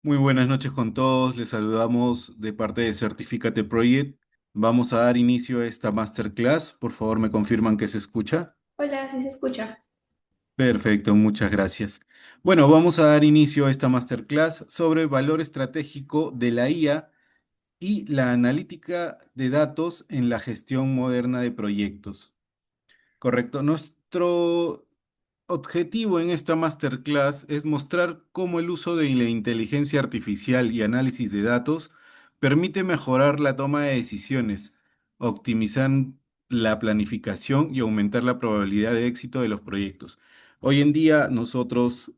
Muy buenas noches con todos. Les saludamos de parte de Certificate Project. Vamos a dar inicio a esta masterclass. Por favor, me confirman que se escucha. Hola, sí se escucha. Perfecto, muchas gracias. Bueno, vamos a dar inicio a esta masterclass sobre el valor estratégico de la IA y la analítica de datos en la gestión moderna de proyectos. Correcto. Nuestro objetivo en esta masterclass es mostrar cómo el uso de la inteligencia artificial y análisis de datos permite mejorar la toma de decisiones, optimizar la planificación y aumentar la probabilidad de éxito de los proyectos. Hoy en día nosotros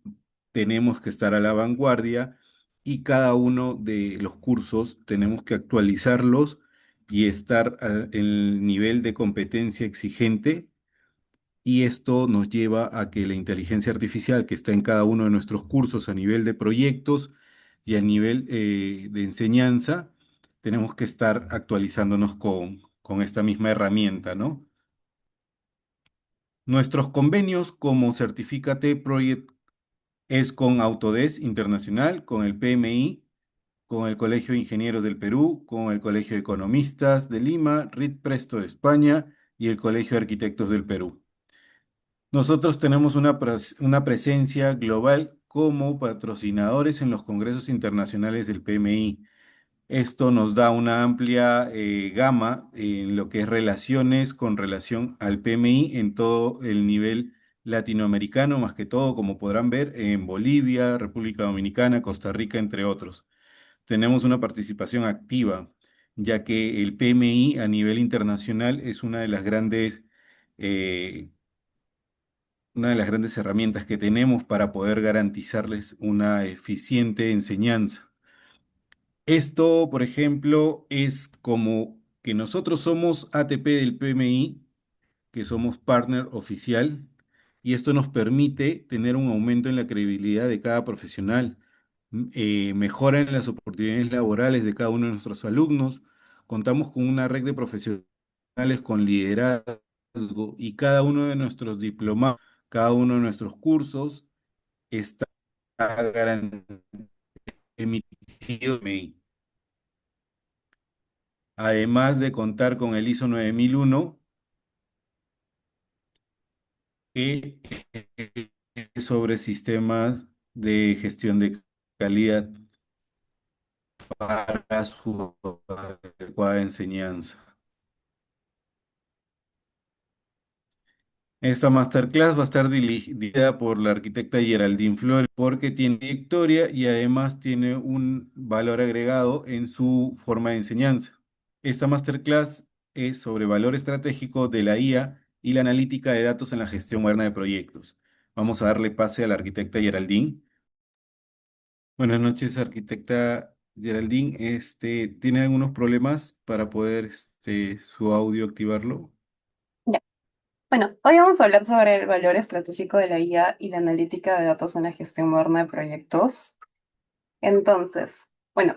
tenemos que estar a la vanguardia y cada uno de los cursos tenemos que actualizarlos y estar en el nivel de competencia exigente, y esto nos lleva a que la inteligencia artificial que está en cada uno de nuestros cursos a nivel de proyectos y a nivel de enseñanza, tenemos que estar actualizándonos con esta misma herramienta, ¿no? Nuestros convenios como Certificate Project es con Autodesk Internacional, con el PMI, con el Colegio de Ingenieros del Perú, con el Colegio de Economistas de Lima, RIT Presto de España y el Colegio de Arquitectos del Perú. Nosotros tenemos una presencia global como patrocinadores en los congresos internacionales del PMI. Esto nos da una amplia gama en lo que es relaciones con relación al PMI en todo el nivel latinoamericano, más que todo, como podrán ver, en Bolivia, República Dominicana, Costa Rica, entre otros. Tenemos una participación activa, ya que el PMI a nivel internacional es eh, una de las grandes herramientas que tenemos para poder garantizarles una eficiente enseñanza. Esto, por ejemplo, es como que nosotros somos ATP del PMI, que somos partner oficial, y esto nos permite tener un aumento en la credibilidad de cada profesional, mejora en las oportunidades laborales de cada uno de nuestros alumnos. Contamos con una red de profesionales con liderazgo, y cada uno de nuestros diplomados, cada uno de nuestros cursos está emitido PMI. Además de contar con el ISO 9001, que es sobre sistemas de gestión de calidad para su adecuada enseñanza. Esta masterclass va a estar dirigida por la arquitecta Geraldine Flores porque tiene trayectoria y además tiene un valor agregado en su forma de enseñanza. Esta masterclass es sobre valor estratégico de la IA y la analítica de datos en la gestión moderna de proyectos. Vamos a darle pase a la arquitecta Geraldine. Buenas noches, arquitecta Geraldine. ¿Tiene algunos problemas para poder su audio activarlo? Ya. Bueno, hoy vamos a hablar sobre el valor estratégico de la IA y la analítica de datos en la gestión moderna de proyectos. Entonces, bueno,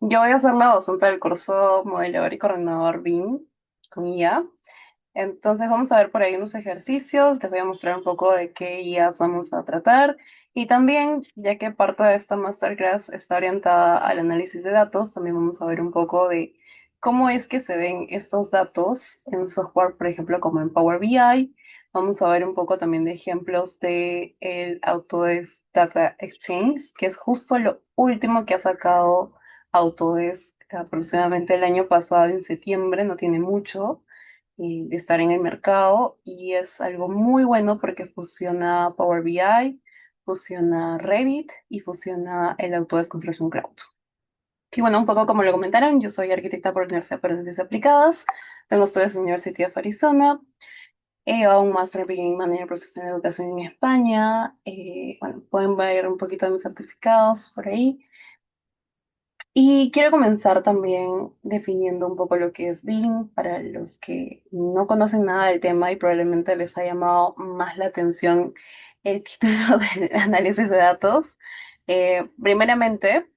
yo voy a ser la docente del curso modelador y coordinador BIM con IA. Entonces vamos a ver por ahí unos ejercicios, les voy a mostrar un poco de qué IAs vamos a tratar y también, ya que parte de esta masterclass está orientada al análisis de datos, también vamos a ver un poco de cómo es que se ven estos datos en software, por ejemplo, como en Power BI. Vamos a ver un poco también de ejemplos de el Autodesk Data Exchange, que es justo lo último que ha sacado Autodesk aproximadamente el año pasado en septiembre, no tiene mucho de estar en el mercado y es algo muy bueno porque fusiona Power BI, fusiona Revit y fusiona el Autodesk Construction Cloud. Y bueno, un poco como lo comentaron, yo soy arquitecta por la Universidad de Ciencias Aplicadas, tengo estudios en la University of Arizona, he llevado un máster en Beginning Manager Profesional de Educación en España, bueno, pueden ver un poquito de mis certificados por ahí. Y quiero comenzar también definiendo un poco lo que es BIM para los que no conocen nada del tema y probablemente les ha llamado más la atención el título de análisis de datos. Primeramente,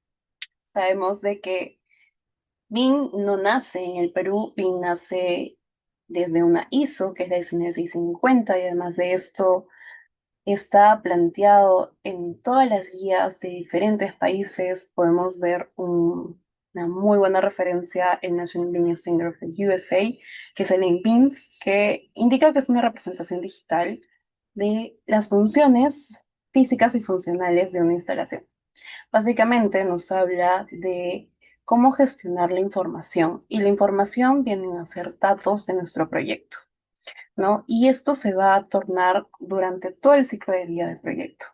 sabemos de que BIM no nace en el Perú, BIM nace desde una ISO, que es la ISO 19650, y además de esto Está planteado en todas las guías de diferentes países. Podemos ver una muy buena referencia en National Business Center of the USA, que es el NBINS, que indica que es una representación digital de las funciones físicas y funcionales de una instalación. Básicamente nos habla de cómo gestionar la información, y la información vienen a ser datos de nuestro proyecto, ¿no? Y esto se va a tornar durante todo el ciclo de vida del proyecto.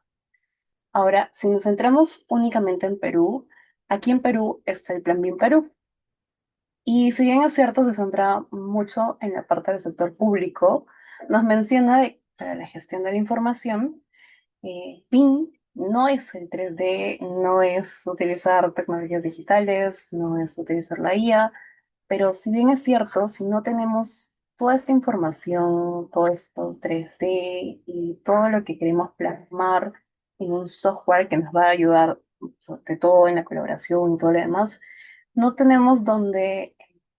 Ahora, si nos centramos únicamente en Perú, aquí en Perú está el Plan BIM Perú. Y si bien es cierto, se centra mucho en la parte del sector público, nos menciona para la gestión de la información, BIM no es el 3D, no es utilizar tecnologías digitales, no es utilizar la IA, pero si bien es cierto, si no tenemos toda esta información, todo esto 3D y todo lo que queremos plasmar en un software que nos va a ayudar, sobre todo en la colaboración y todo lo demás, no tenemos dónde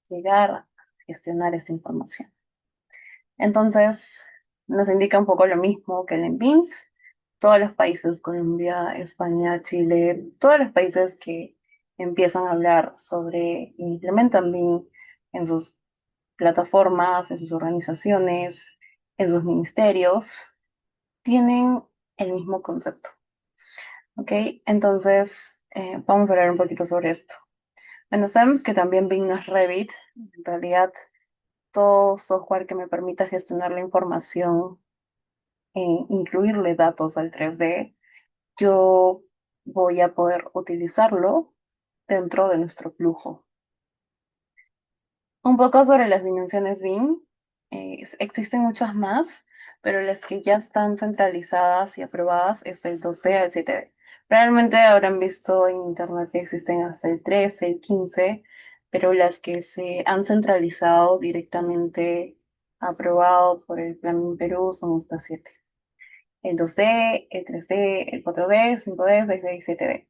llegar a gestionar esta información. Entonces, nos indica un poco lo mismo que el NBINS. Todos los países, Colombia, España, Chile, todos los países que empiezan a hablar sobre, implementan BIM en sus plataformas, en sus organizaciones, en sus ministerios, tienen el mismo concepto. ¿Ok? Entonces, vamos a hablar un poquito sobre esto. Bueno, sabemos que también BIM no es Revit. En realidad, todo software que me permita gestionar la información, incluirle datos al 3D, yo voy a poder utilizarlo dentro de nuestro flujo. Un poco sobre las dimensiones BIM. Existen muchas más, pero las que ya están centralizadas y aprobadas es del 2D al 7D. Realmente habrán visto en internet que existen hasta el 13, el 15, pero las que se han centralizado directamente, aprobado por el Plan Perú, son hasta 7. El 2D, el 3D, el 4D, 5D, 6D y 7D.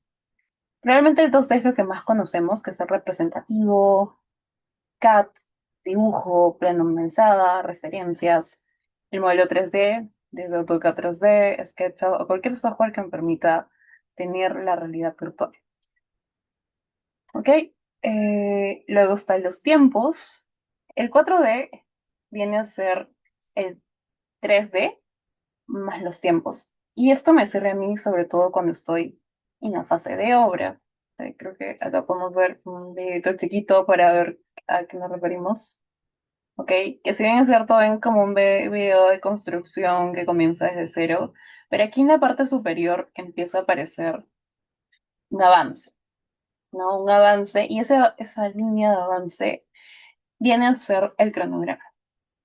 Realmente el 2D es lo que más conocemos, que es el representativo, CAD, dibujo, plano mensada, referencias. El modelo 3D, desde AutoCAD 3D, SketchUp o cualquier software que me permita tener la realidad virtual. ¿Ok? Luego están los tiempos. El 4D viene a ser el 3D más los tiempos. Y esto me sirve a mí sobre todo cuando estoy en la fase de obra. Creo que acá podemos ver un videito chiquito para ver a qué nos referimos. Ok, que si bien es cierto, ven como un video de construcción que comienza desde cero, pero aquí en la parte superior empieza a aparecer un avance, ¿no? Un avance, y esa línea de avance viene a ser el cronograma.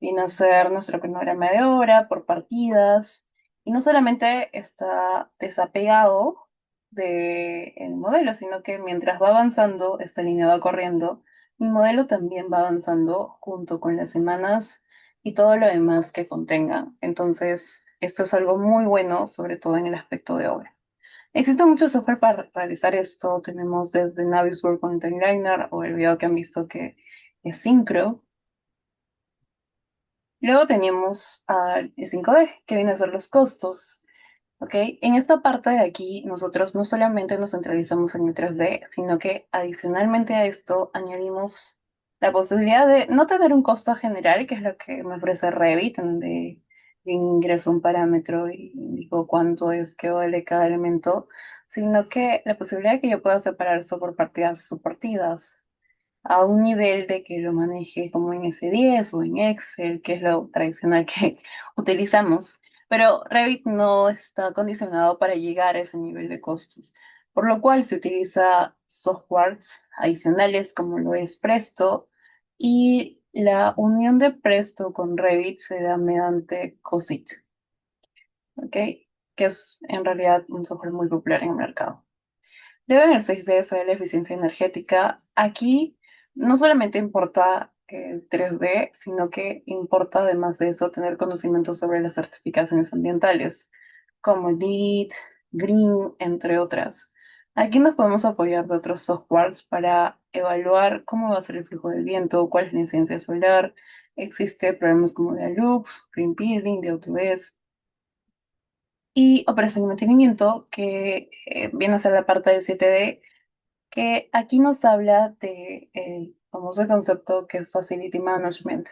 Viene a ser nuestro cronograma de obra por partidas, y no solamente está desapegado del modelo, sino que mientras va avanzando, esta línea va corriendo, mi modelo también va avanzando junto con las semanas y todo lo demás que contenga. Entonces, esto es algo muy bueno, sobre todo en el aspecto de obra. Existe mucho software para realizar esto. Tenemos desde Navisworks con Timeliner, o el video que han visto que es Synchro. Luego teníamos al 5D, que viene a ser los costos. ¿Ok? En esta parte de aquí, nosotros no solamente nos centralizamos en el 3D, sino que adicionalmente a esto añadimos la posibilidad de no tener un costo general, que es lo que me ofrece Revit, donde ingreso un parámetro y digo cuánto es que vale cada elemento, sino que la posibilidad de que yo pueda separar esto por partidas y subpartidas a un nivel de que lo maneje como en S10 o en Excel, que es lo tradicional que utilizamos. Pero Revit no está condicionado para llegar a ese nivel de costos, por lo cual se utiliza softwares adicionales como lo es Presto, y la unión de Presto con Revit se da mediante COSIT, ¿ok? Que es en realidad un software muy popular en el mercado. Luego en el 6D está la eficiencia energética. Aquí no solamente importa el 3D, sino que importa además de eso tener conocimientos sobre las certificaciones ambientales, como LEED, Green, entre otras. Aquí nos podemos apoyar de otros softwares para evaluar cómo va a ser el flujo del viento, cuál es la incidencia solar. Existe programas como Dialux, Green Building, de Autodesk. y operación y mantenimiento, que viene a ser la parte del 7D, que aquí nos habla de el famoso concepto que es Facility Management.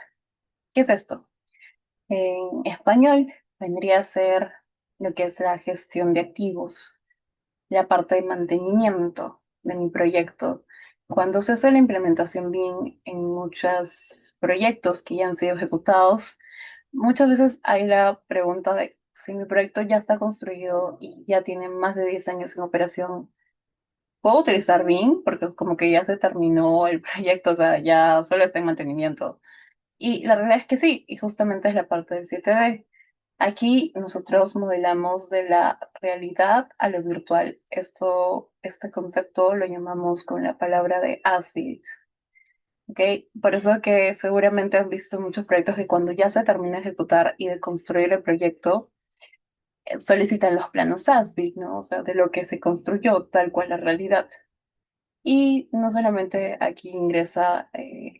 ¿Qué es esto? En español vendría a ser lo que es la gestión de activos, la parte de mantenimiento de mi proyecto. Cuando se hace la implementación BIM en muchos proyectos que ya han sido ejecutados, muchas veces hay la pregunta de si mi proyecto ya está construido y ya tiene más de 10 años en operación, ¿puedo utilizar BIM? Porque como que ya se terminó el proyecto, o sea, ya solo está en mantenimiento. Y la realidad es que sí, y justamente es la parte del 7D. Aquí nosotros modelamos de la realidad a lo virtual. Este concepto lo llamamos con la palabra de as-built, ¿ok? Por eso que seguramente han visto muchos proyectos que cuando ya se termina de ejecutar y de construir el proyecto, solicitan los planos as-built, ¿no? O sea, de lo que se construyó tal cual la realidad. Y no solamente aquí ingresa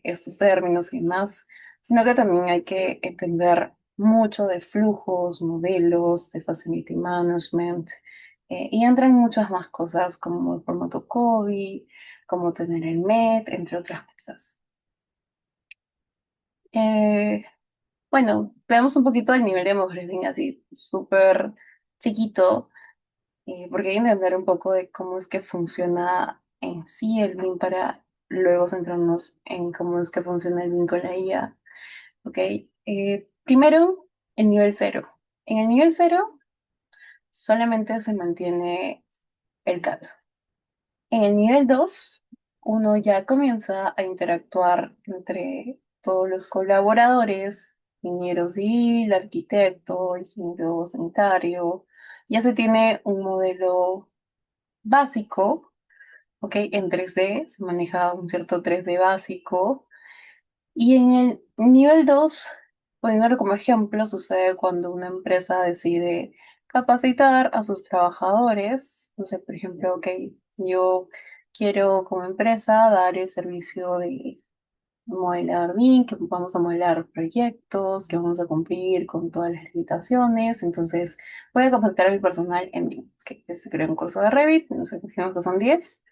estos términos y más, sino que también hay que entender mucho de flujos, modelos, de facility management, y entran muchas más cosas como el formato COBI, como tener el MET, entre otras cosas. Eh, bueno, veamos un poquito el nivel de Modeling así, súper chiquito, porque hay que entender un poco de cómo es que funciona en sí el BIM para luego centrarnos en cómo es que funciona el BIM con la IA. ¿Ok? Primero, el nivel cero. En el nivel cero solamente se mantiene el CAD. En el nivel 2 uno ya comienza a interactuar entre todos los colaboradores, ingeniero civil, arquitecto, ingeniero sanitario. Ya se tiene un modelo básico, ¿ok? En 3D, se maneja un cierto 3D básico. Y en el nivel 2, poniéndolo como ejemplo, sucede cuando una empresa decide capacitar a sus trabajadores. No sé, por ejemplo, ok, yo quiero como empresa dar el servicio de modelar BIM, que vamos a modelar proyectos, que vamos a cumplir con todas las limitaciones. Entonces, voy a capacitar a mi personal en BIM, que se crea un curso de Revit, no sé, imagino que son 10,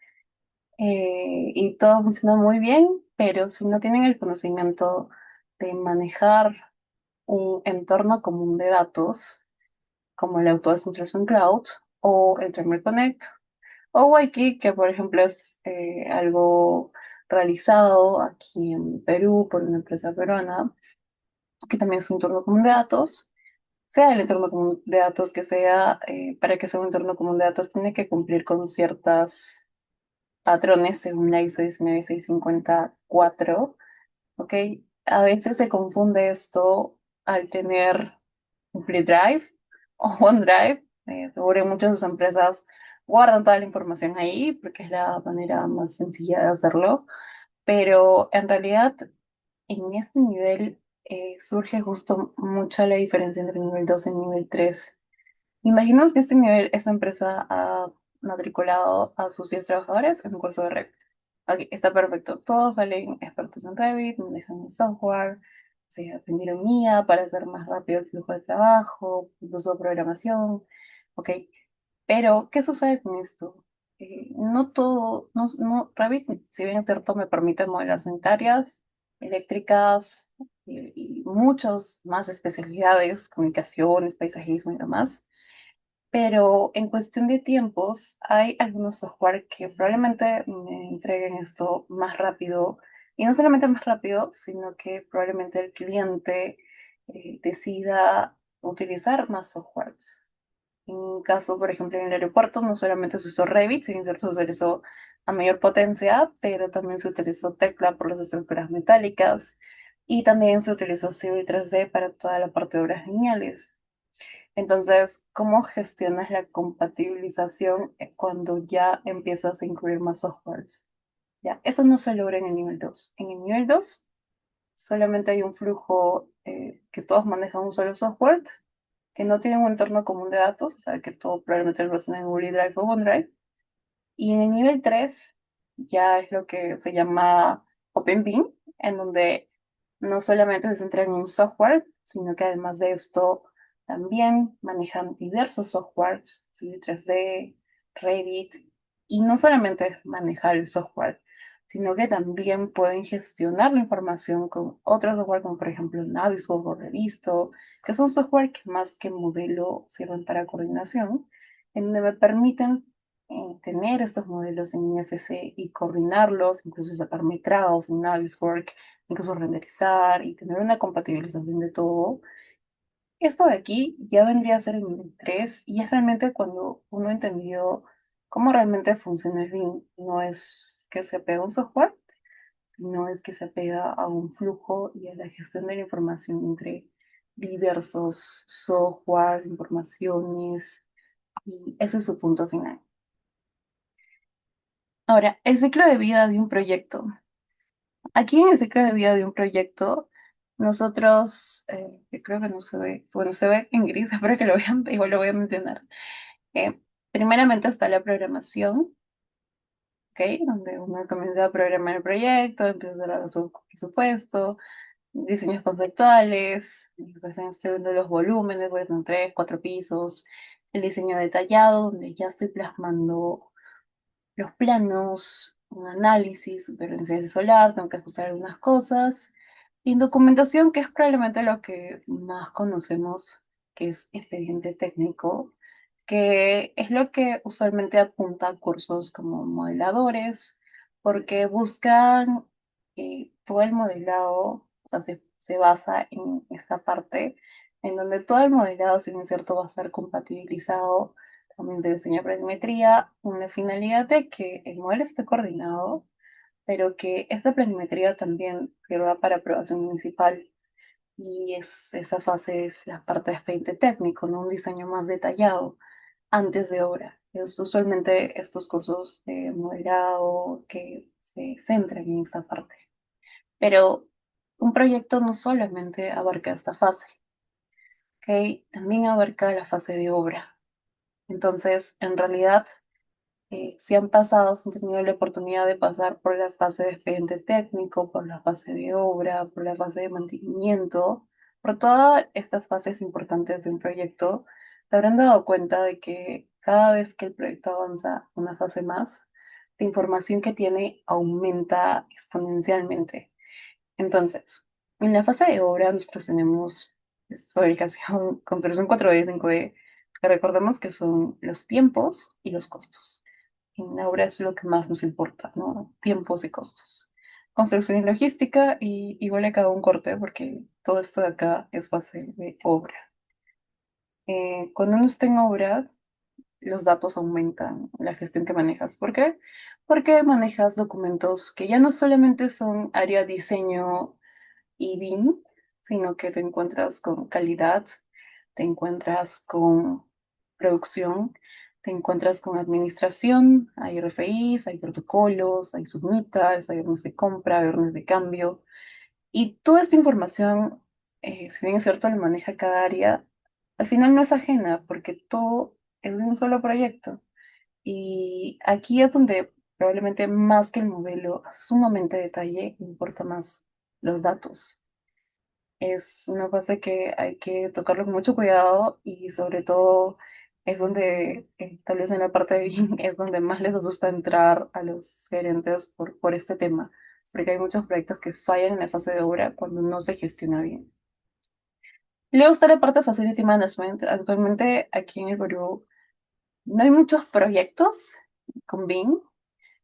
y todo funciona muy bien, pero si no tienen el conocimiento de manejar un entorno común de datos, como el Autodestrucción Cloud o el Tremer Connect o Wiki, que por ejemplo es algo realizado aquí en Perú por una empresa peruana, que también es un entorno común de datos, sea el entorno común de datos que sea, para que sea un entorno común de datos tiene que cumplir con ciertas patrones según la ISO 19654, ¿ok? A veces se confunde esto al tener Google Drive o OneDrive. Seguro en muchas de sus empresas guardan toda la información ahí porque es la manera más sencilla de hacerlo, pero en realidad en este nivel surge justo mucha la diferencia entre el nivel 2 y el nivel 3. Imaginemos que este nivel, esta empresa ha matriculado a sus 10 trabajadores en un curso de Revit. Ok, está perfecto. Todos salen expertos en Revit, manejan el software, se aprendieron IA para hacer más rápido el flujo de trabajo, incluso programación. Ok, pero ¿qué sucede con esto? No todo, Revit, si bien es cierto, me permite modelar sanitarias, eléctricas y muchas más especialidades, comunicaciones, paisajismo y demás, pero en cuestión de tiempos, hay algunos software que probablemente me entreguen esto más rápido. Y no solamente más rápido, sino que probablemente el cliente decida utilizar más softwares. En un caso, por ejemplo, en el aeropuerto, no solamente se usó Revit, sino que se utilizó a mayor potencia, pero también se utilizó Tecla por las estructuras metálicas y también se utilizó Civil 3D para toda la parte de obras lineales. Entonces, ¿cómo gestionas la compatibilización cuando ya empiezas a incluir más softwares? Ya, eso no se logra en el nivel 2. En el nivel 2 solamente hay un flujo que todos manejan un solo software, que no tienen un entorno común de datos, o sea, que todo probablemente lo hacen en Google Drive o OneDrive. Y en el nivel 3 ya es lo que se llama OpenBIM, en donde no solamente se centra en un software, sino que además de esto También manejan diversos softwares, ¿sí? 3D, Revit, y no solamente manejar el software, sino que también pueden gestionar la información con otros software, como por ejemplo Navisworks o Revisto, que son software que más que modelo sirven para coordinación, en donde me permiten tener estos modelos en NFC y coordinarlos, incluso sacar metrados en Navisworks, incluso renderizar y tener una compatibilización de todo. Esto de aquí ya vendría a ser el nivel 3 y es realmente cuando uno entendió cómo realmente funciona el BIM. No es que se apega a un software, sino es que se apega a un flujo y a la gestión de la información entre diversos softwares, informaciones, y ese es su punto final. Ahora, el ciclo de vida de un proyecto. Aquí en el ciclo de vida de un proyecto, nosotros, que creo que no se ve, bueno, se ve en gris, espero que lo vean, igual lo voy a mencionar. Eh, Primeramente está la programación, ¿ok? Donde uno comienza a programar el proyecto, empieza a dar su presupuesto, diseños conceptuales, pues estoy viendo los volúmenes, voy a tener 3, 4 pisos, el diseño detallado, donde ya estoy plasmando los planos, un análisis, supervivencia solar, tengo que ajustar algunas cosas. Y documentación, que es probablemente lo que más conocemos, que es expediente técnico, que es lo que usualmente apunta a cursos como modeladores, porque buscan todo el modelado, o sea, se basa en esta parte, en donde todo el modelado, si bien es cierto, va a estar compatibilizado. También se enseña planimetría, una finalidad de que el modelo esté coordinado, pero que esta planimetría también sirva para aprobación municipal. Y esa fase es la parte de expediente técnico, ¿no? Un diseño más detallado antes de obra. Es usualmente estos cursos de modelado que se centran en esta parte. Pero un proyecto no solamente abarca esta fase, ¿ok? También abarca la fase de obra. Entonces, en realidad, si han pasado, si han tenido la oportunidad de pasar por la fase de expediente técnico, por la fase de obra, por la fase de mantenimiento, por todas estas fases importantes de un proyecto, te habrán dado cuenta de que cada vez que el proyecto avanza una fase más, la información que tiene aumenta exponencialmente. Entonces, en la fase de obra nosotros tenemos fabricación, construcción 4D, 5D, que recordemos que son los tiempos y los costos. En la obra es lo que más nos importa, ¿no? Tiempos y costos. Construcción y logística, y igual acá un corte porque todo esto de acá es fase de obra. Cuando uno está en obra, los datos aumentan, la gestión que manejas. ¿Por qué? Porque manejas documentos que ya no solamente son área diseño y BIM, sino que te encuentras con calidad, te encuentras con producción, te encuentras con administración, hay RFIs, hay protocolos, hay submitas, hay órdenes de compra, hay órdenes de cambio. Y toda esta información, si bien es cierto, lo maneja cada área, al final no es ajena porque todo es un solo proyecto. Y aquí es donde probablemente más que el modelo a sumamente detalle, importa más los datos. Es una fase que hay que tocarlo con mucho cuidado y sobre todo es donde, tal vez en la parte de BIM, es donde más les asusta entrar a los gerentes por este tema, porque hay muchos proyectos que fallan en la fase de obra cuando no se gestiona bien. Luego está la parte de Facility Management. Actualmente aquí en el Perú no hay muchos proyectos con BIM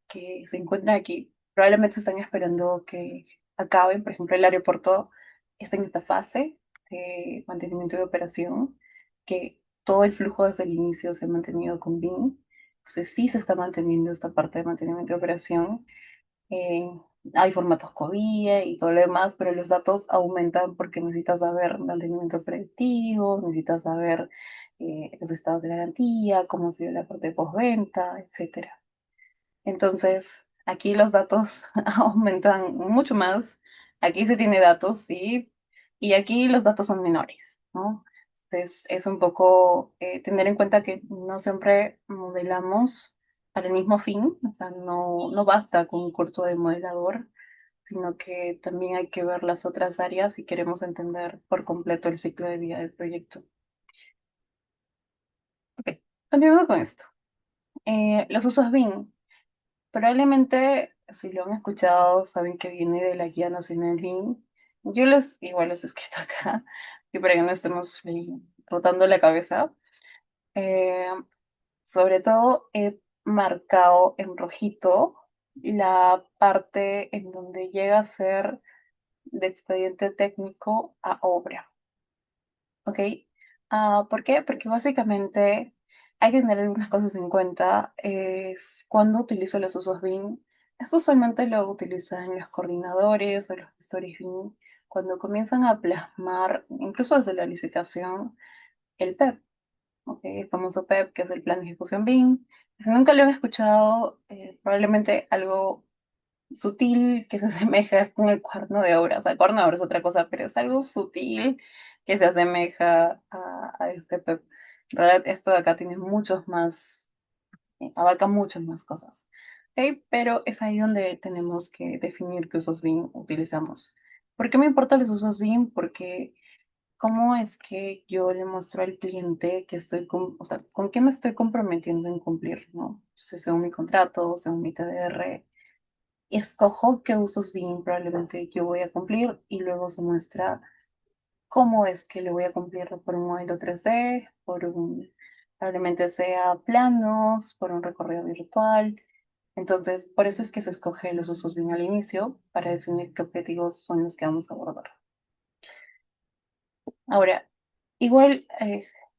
que se encuentran aquí. Probablemente están esperando que acaben, por ejemplo, el aeropuerto está en esta fase de mantenimiento de operación, que todo el flujo desde el inicio se ha mantenido con BIM. Entonces sí se está manteniendo esta parte de mantenimiento de operación. Eh, Hay formatos COBIE y todo lo demás, pero los datos aumentan porque necesitas saber mantenimiento predictivo, necesitas saber los estados de garantía, cómo se dio la parte de postventa, etcétera. Entonces, aquí los datos aumentan mucho más. Aquí se tiene datos, sí, y aquí los datos son menores, ¿no? Entonces, es un poco tener en cuenta que no siempre modelamos para el mismo fin, o sea, no basta con un curso de modelador, sino que también hay que ver las otras áreas si queremos entender por completo el ciclo de vida del proyecto. Ok, continuando con esto. Los usos BIM. Probablemente, si lo han escuchado, saben que viene de la Guía Nacional BIM. Yo les, igual los he escrito acá, y para que no estemos ahí rotando la cabeza. Eh, Sobre todo he marcado en rojito la parte en donde llega a ser de expediente técnico a obra, ¿ok? ¿Por qué? Porque básicamente hay que tener algunas cosas en cuenta. Es cuando utilizo los usos BIM. Esto usualmente lo utilizan los coordinadores o los gestores BIM cuando comienzan a plasmar, incluso desde la licitación, el PEP. ¿Ok? El famoso PEP, que es el plan de ejecución BIM. Si nunca lo han escuchado, probablemente algo sutil que se asemeja con el cuaderno de obra. O sea, el cuaderno de obra es otra cosa, pero es algo sutil que se asemeja a este PEP. En realidad, esto de acá tiene muchos más, abarca muchas más cosas. ¿Ok? Pero es ahí donde tenemos que definir qué usos BIM utilizamos. ¿Por qué me importan los usos BIM? Porque ¿cómo es que yo le muestro al cliente que estoy con, o sea, con qué me estoy comprometiendo en cumplir, ¿no? Entonces, según mi contrato, según mi TDR, escojo qué usos bien probablemente yo voy a cumplir y luego se muestra cómo es que le voy a cumplir por un modelo 3D, probablemente sea planos, por un recorrido virtual. Entonces, por eso es que se escoge los usos bien al inicio para definir qué objetivos son los que vamos a abordar. Ahora, igual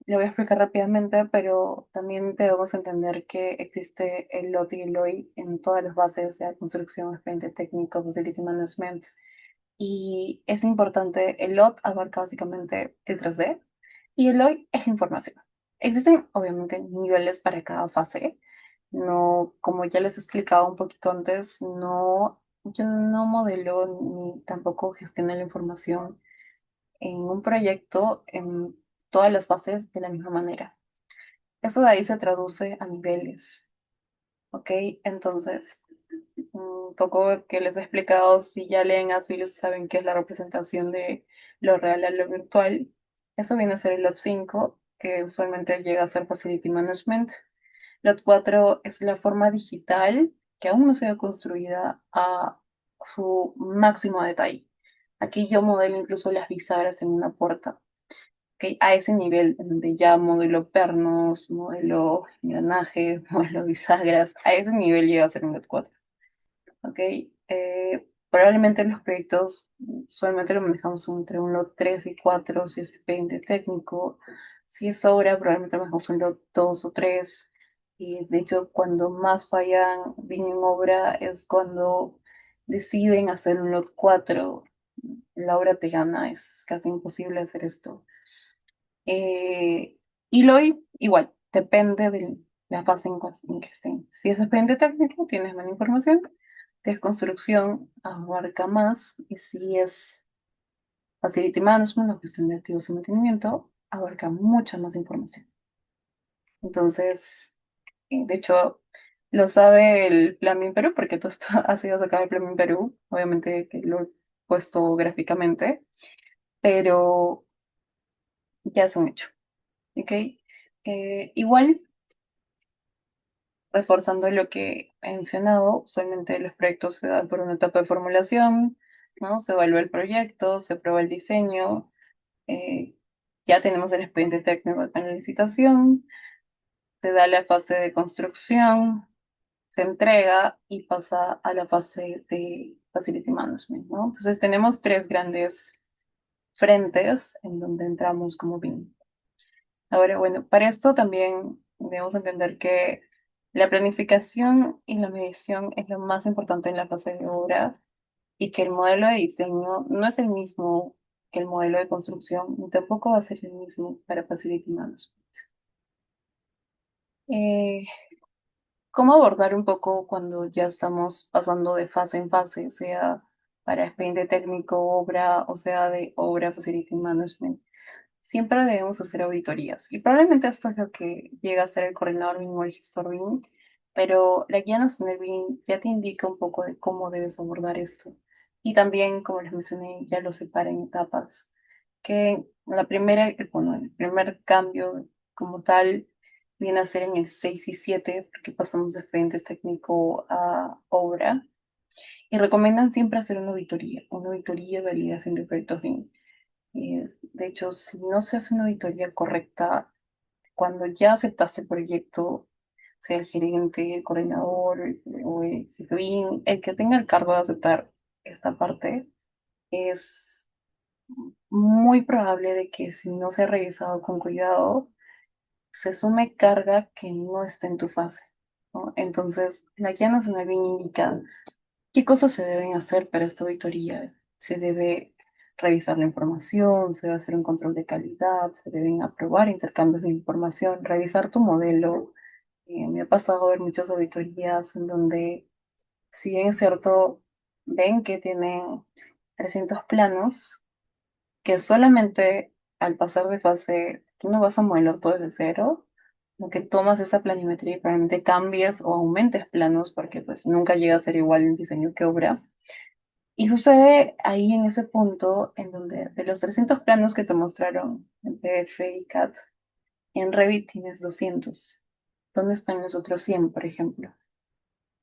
lo voy a explicar rápidamente, pero también debemos entender que existe el LOT y el LOI en todas las bases de la construcción, expediente técnico, facility management. Y es importante, el LOT abarca básicamente el 3D y el LOI es la información. Existen obviamente niveles para cada fase. No, como ya les he explicado un poquito antes, no, yo no modelo ni tampoco gestiono la información en un proyecto en todas las fases de la misma manera. Eso de ahí se traduce a niveles, ¿ok? Entonces, un poco que les he explicado, si ya leen Azules saben qué es la representación de lo real a lo virtual. Eso viene a ser el LOT 5, que usualmente llega a ser Facility Management. LOT 4 es la forma digital que aún no se ha construida a su máximo detalle. Aquí yo modelo incluso las bisagras en una puerta. ¿Ok? A ese nivel, en donde ya modelo pernos, modelo engranaje, modelo bisagras, a ese nivel llega a ser un LOT 4. ¿Ok? Probablemente los proyectos usualmente lo manejamos entre un LOT 3 y 4, si es expediente técnico. Si es obra, probablemente lo manejamos un LOT 2 o 3. Y de hecho, cuando más fallan bien en obra es cuando deciden hacer un LOT 4. La obra te gana, es casi imposible hacer esto. Eh, y lo igual, depende de la fase en que estén. Si es expediente técnico, tienes menos información. Si es construcción, abarca más. Y si es facility management o gestión de activos y mantenimiento, abarca mucha más información. Entonces, de hecho, lo sabe el Plan BIM Perú, porque todo esto ha sido sacado del Plan BIM Perú. Obviamente que lo he puesto gráficamente, pero ya es un hecho. ¿Ok? Igual, reforzando lo que he mencionado, usualmente los proyectos se dan por una etapa de formulación, ¿no? Se evalúa el proyecto, se prueba el diseño, eh, ya tenemos el expediente técnico de la licitación, se da la fase de construcción, se entrega y pasa a la fase de facility management, ¿no? Entonces tenemos tres grandes frentes en donde entramos como BIM. Ahora, bueno, para esto también debemos entender que la planificación y la medición es lo más importante en la fase de obra y que el modelo de diseño no es el mismo que el modelo de construcción, ni tampoco va a ser el mismo para Facility Management. Eh, ¿Cómo abordar un poco cuando ya estamos pasando de fase en fase, sea para expediente técnico, obra, o sea de obra Facility Management? Siempre debemos hacer auditorías. Y probablemente esto es lo que llega a ser el coordinador BIM o el gestor BIM, pero la guía nacional BIM ya te indica un poco de cómo debes abordar esto. Y también, como les mencioné, ya lo separa en etapas. Que la primera, bueno, el primer cambio como tal viene a ser en el 6 y 7, porque pasamos de frente técnico a obra, y recomiendan siempre hacer una auditoría de validación de proyectos BIM. De hecho, si no se hace una auditoría correcta, cuando ya aceptaste el proyecto, sea el gerente, el coordinador o el jefe BIM, el que tenga el cargo de aceptar esta parte, es muy probable de que si no se ha revisado con cuidado, se sume carga que no está en tu fase, ¿no? Entonces, la Guía Nacional bien indica qué cosas se deben hacer para esta auditoría. Se debe revisar la información, se debe hacer un control de calidad, se deben aprobar intercambios de información, revisar tu modelo. Me ha pasado ver muchas auditorías en donde, si bien es cierto, ven que tienen 300 planos, que solamente al pasar de fase, tú no vas a modelar todo desde cero, sino que tomas esa planimetría y probablemente cambies o aumentes planos porque pues nunca llega a ser igual el diseño que obra. Y sucede ahí en ese punto en donde de los 300 planos que te mostraron en PDF y CAD, en Revit tienes 200. ¿Dónde están los otros 100, por ejemplo?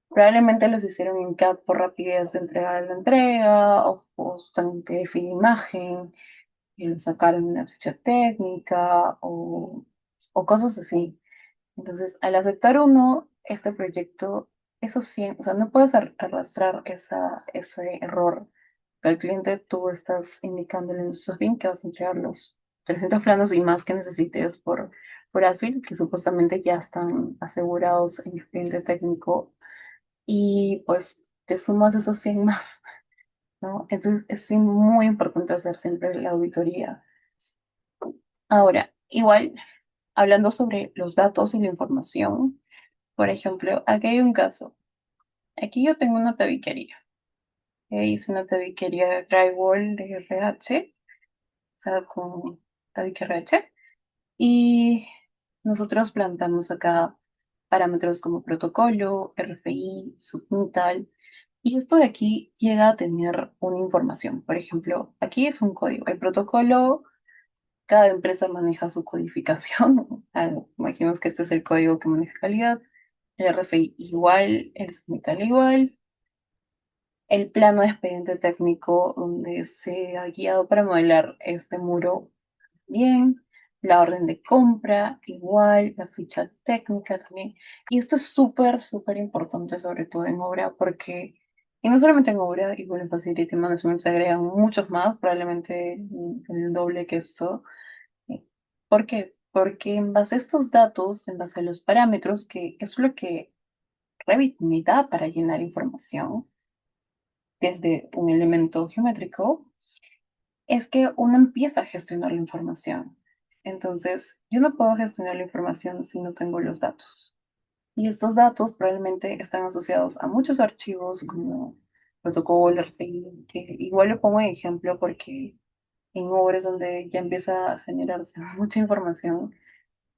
Probablemente los hicieron en CAD por rapidez de entrega de la entrega, o están en PDF y imagen, y le sacaron una ficha técnica o cosas así. Entonces, al aceptar uno, este proyecto, esos 100, o sea, no puedes arrastrar ese error. Al cliente tú estás indicándole en su bien que vas a entregar los 300 planos y más que necesites por ASBIL, que supuestamente ya están asegurados en el cliente técnico, y pues te sumas esos 100 más, ¿no? Entonces, es sí muy importante hacer siempre la auditoría. Ahora, igual, hablando sobre los datos y la información, por ejemplo, aquí hay un caso. Aquí yo tengo una tabiquería. Hice una tabiquería de drywall de RH, o sea, con tabique RH. Y nosotros plantamos acá parámetros como protocolo, RFI, submittal. Y esto de aquí llega a tener una información. Por ejemplo, aquí es un código. El protocolo, cada empresa maneja su codificación. Imaginemos que este es el código que maneja calidad. El RFI igual, el submittal igual. El plano de expediente técnico donde se ha guiado para modelar este muro bien, la orden de compra igual, la ficha técnica también. Y esto es súper, súper importante, sobre todo en obra, porque, y no solamente en obra, igual en Facility Management se agregan muchos más, probablemente el doble que esto. ¿Por qué? Porque en base a estos datos, en base a los parámetros, que es lo que Revit me da para llenar información desde un elemento geométrico, es que uno empieza a gestionar la información. Entonces, yo no puedo gestionar la información si no tengo los datos. Y estos datos probablemente están asociados a muchos archivos como protocolo, RFI, que igual lo pongo en ejemplo porque en obras donde ya empieza a generarse mucha información,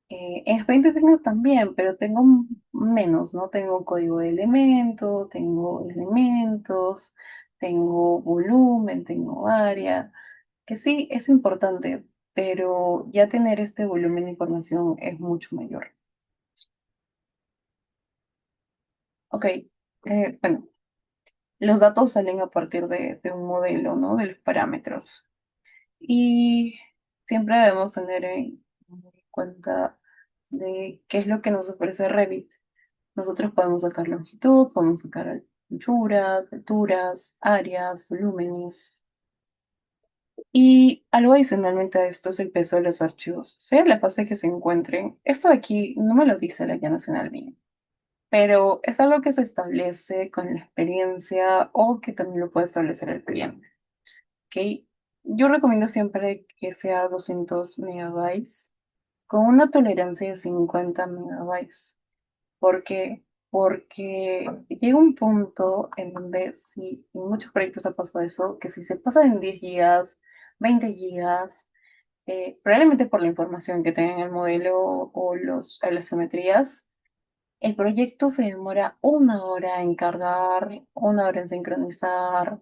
en expediente tengo también, pero tengo menos, ¿no? Tengo código de elemento, tengo elementos, tengo volumen, tengo área, que sí es importante, pero ya tener este volumen de información es mucho mayor. Ok, bueno, los datos salen a partir de un modelo, ¿no? De los parámetros. Y siempre debemos tener en cuenta de qué es lo que nos ofrece Revit. Nosotros podemos sacar longitud, podemos sacar anchuras, alturas, áreas, volúmenes. Y algo adicionalmente a esto es el peso de los archivos, sea la fase que se encuentren. Esto de aquí no me lo dice la Guía Nacional BIM, pero es algo que se establece con la experiencia o que también lo puede establecer el cliente. ¿Ok? Yo recomiendo siempre que sea 200 megabytes con una tolerancia de 50 megabytes. ¿Por qué? Porque llega un punto en donde, si en muchos proyectos ha pasado eso, que si se pasa en 10 gigas, 20 gigas, probablemente por la información que tenga en el modelo o las geometrías, el proyecto se demora una hora en cargar, una hora en sincronizar.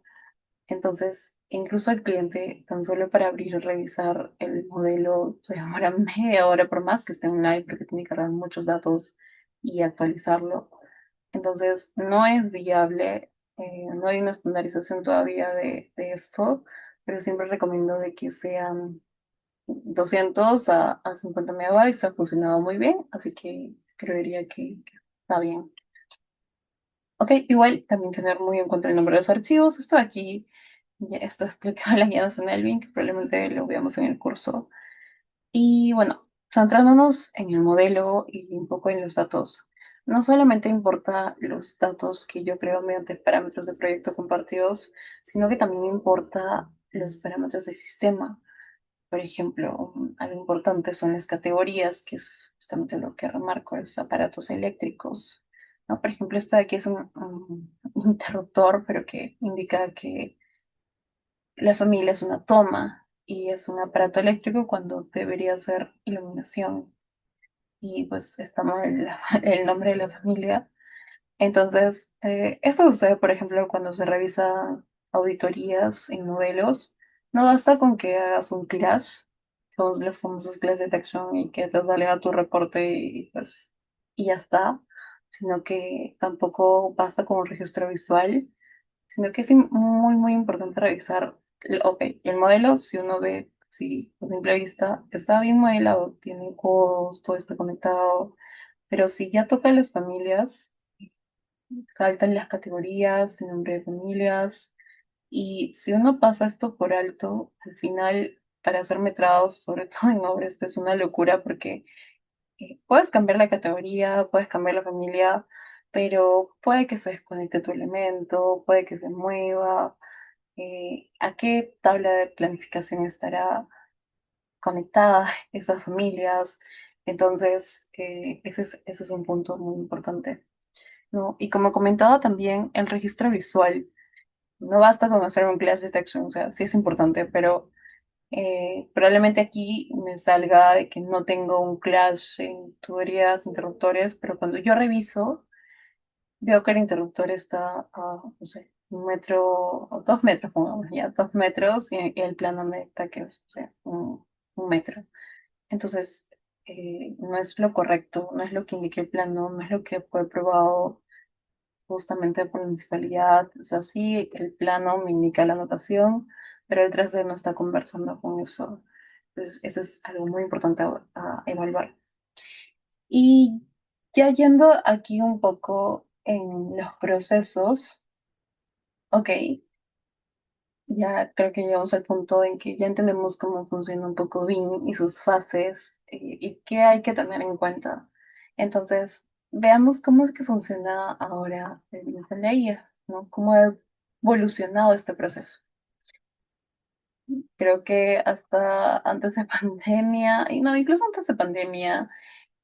Entonces, incluso el cliente, tan solo para abrir y revisar el modelo, se demora media hora por más que esté online, porque tiene que cargar muchos datos y actualizarlo. Entonces, no es viable, no hay una estandarización todavía de esto, pero siempre recomiendo de que sean 200 a 50 megabytes. Ha funcionado muy bien, así que creería que está bien. Ok, igual también tener muy en cuenta el nombre de los archivos. Esto de aquí ya está explicado en la guía en Elvin, que probablemente lo veamos en el curso. Y bueno, centrándonos en el modelo y un poco en los datos, no solamente importa los datos que yo creo mediante parámetros de proyecto compartidos, sino que también importa los parámetros del sistema. Por ejemplo, algo importante son las categorías, que es justamente lo que remarco, los aparatos eléctricos, ¿no? Por ejemplo, esta de aquí es un interruptor, pero que indica que la familia es una toma y es un aparato eléctrico cuando debería ser iluminación. Y pues está mal el nombre de la familia. Entonces, esto sucede, por ejemplo, cuando se revisan auditorías en modelos. No basta con que hagas un clash, todos los famosos clash detection y que te salga tu reporte y ya está, sino que tampoco basta con un registro visual, sino que es muy, muy importante revisar, ok, el modelo, si uno ve, si a simple vista está bien modelado, tiene codos, todo está conectado, pero si ya toca las familias, saltan las categorías, el nombre de familias, y si uno pasa esto por alto, al final, para hacer metrados, sobre todo en obras, esto es una locura porque puedes cambiar la categoría, puedes cambiar la familia, pero puede que se desconecte tu elemento, puede que se mueva, a qué tabla de planificación estará conectada esas familias. Entonces, ese es un punto muy importante, ¿no? Y como comentaba también, el registro visual. No basta con hacer un clash detection, o sea, sí es importante, pero probablemente aquí me salga de que no tengo un clash en tuberías, interruptores, pero cuando yo reviso, veo que el interruptor está a, no sé, 1 metro o 2 metros, pongamos ya, 2 metros, y el plano me está que, o sea, un metro. Entonces, no es lo correcto, no es lo que indica el plano, no es lo que fue probado justamente por la municipalidad. O sea, sí, el plano me indica la anotación, pero el 3D no está conversando con eso. Entonces, eso es algo muy importante a evaluar. Y ya yendo aquí un poco en los procesos, ok, ya creo que llegamos al punto en que ya entendemos cómo funciona un poco BIM y sus fases, y qué hay que tener en cuenta. Entonces, veamos cómo es que funciona ahora el BIM con la IA, ¿no? Cómo ha evolucionado este proceso. Creo que hasta antes de pandemia, y no, incluso antes de pandemia,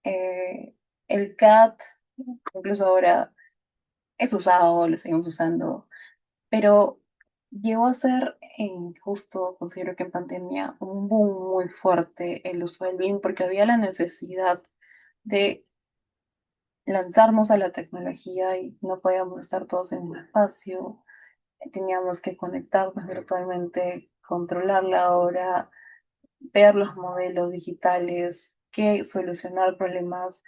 eh, el CAD, incluso ahora es usado, lo seguimos usando, pero llegó a ser justo, considero que en pandemia, un boom muy fuerte el uso del BIM porque había la necesidad de lanzarnos a la tecnología y no podíamos estar todos en un espacio, teníamos que conectarnos virtualmente, controlar la hora, ver los modelos digitales, que solucionar problemas.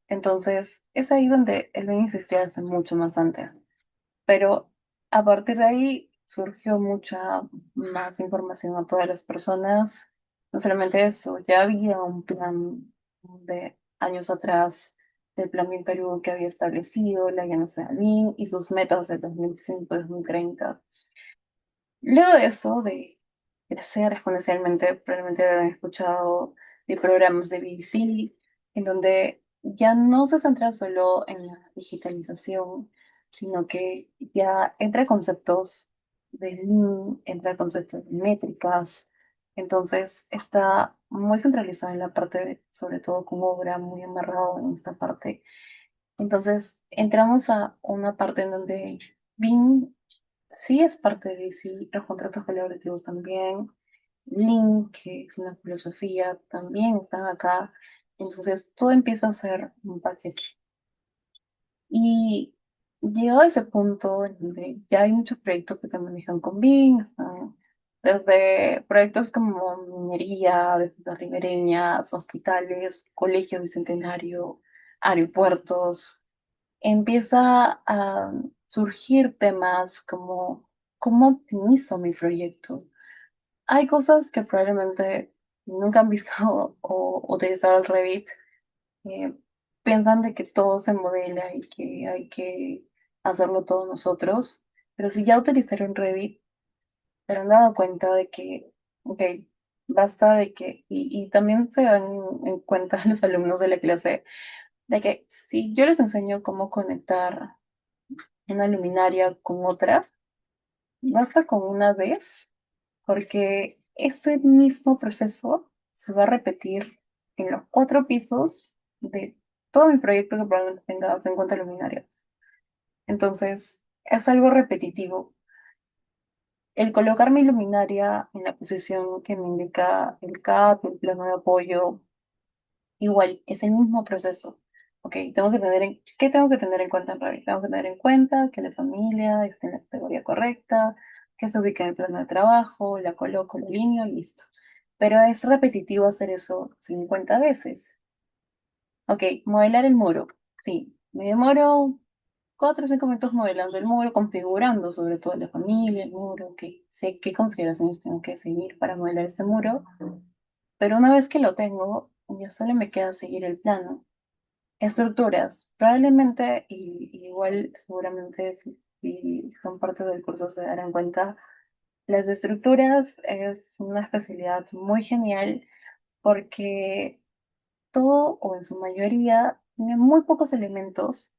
Entonces, es ahí donde el BIM existía hace mucho más antes. Pero a partir de ahí surgió mucha más información a todas las personas. No solamente eso, ya había un plan de años atrás del Plan BIM Perú que había establecido la Guía Nacional BIM y sus metas de 2005-2030. Luego de eso, de crecer exponencialmente, probablemente habrán escuchado de programas de BBC, en donde ya no se centra solo en la digitalización, sino que ya entra conceptos de Lean, entra conceptos de métricas. Entonces está muy centralizado en la parte, sobre todo con obra, muy amarrado en esta parte. Entonces entramos a una parte en donde BIM sí es parte de sí, los contratos colaborativos también, Lean, que es una filosofía, también están acá. Entonces todo empieza a ser un paquete. Y llegado a ese punto en donde ya hay muchos proyectos que te manejan con BIM, desde proyectos como minería, defensas ribereñas, hospitales, colegios bicentenario, aeropuertos. Empieza a surgir temas como cómo optimizo mi proyecto. Hay cosas que probablemente nunca han visto o utilizado el Revit. eh, Piensan de que todo se modela y que hay que hacerlo todos nosotros, pero si ya utilizaron Revit, se han dado cuenta de que, ok, basta de que, y también se dan en cuenta los alumnos de la clase, de que si yo les enseño cómo conectar una luminaria con otra, basta con una vez, porque ese mismo proceso se va a repetir en los 4 pisos de todo mi proyecto que probablemente tenga 50 luminarias. Entonces, es algo repetitivo. El colocar mi luminaria en la posición que me indica el CAP, el plano de apoyo, igual, es el mismo proceso. Ok, ¿qué tengo que tener en cuenta en Revit? Tengo que tener en cuenta que la familia esté en la categoría correcta, que se ubique en el plano de trabajo, la coloco, la alineo, listo. Pero es repetitivo hacer eso 50 veces. Ok, modelar el muro. Sí, me demoro 4 o 5 minutos modelando el muro, configurando sobre todo la familia, el muro, que sé qué consideraciones tengo que seguir para modelar este muro, pero una vez que lo tengo, ya solo me queda seguir el plano. Estructuras, probablemente, y igual seguramente si son parte del curso se darán cuenta, las estructuras es una especialidad muy genial porque todo o en su mayoría tiene muy pocos elementos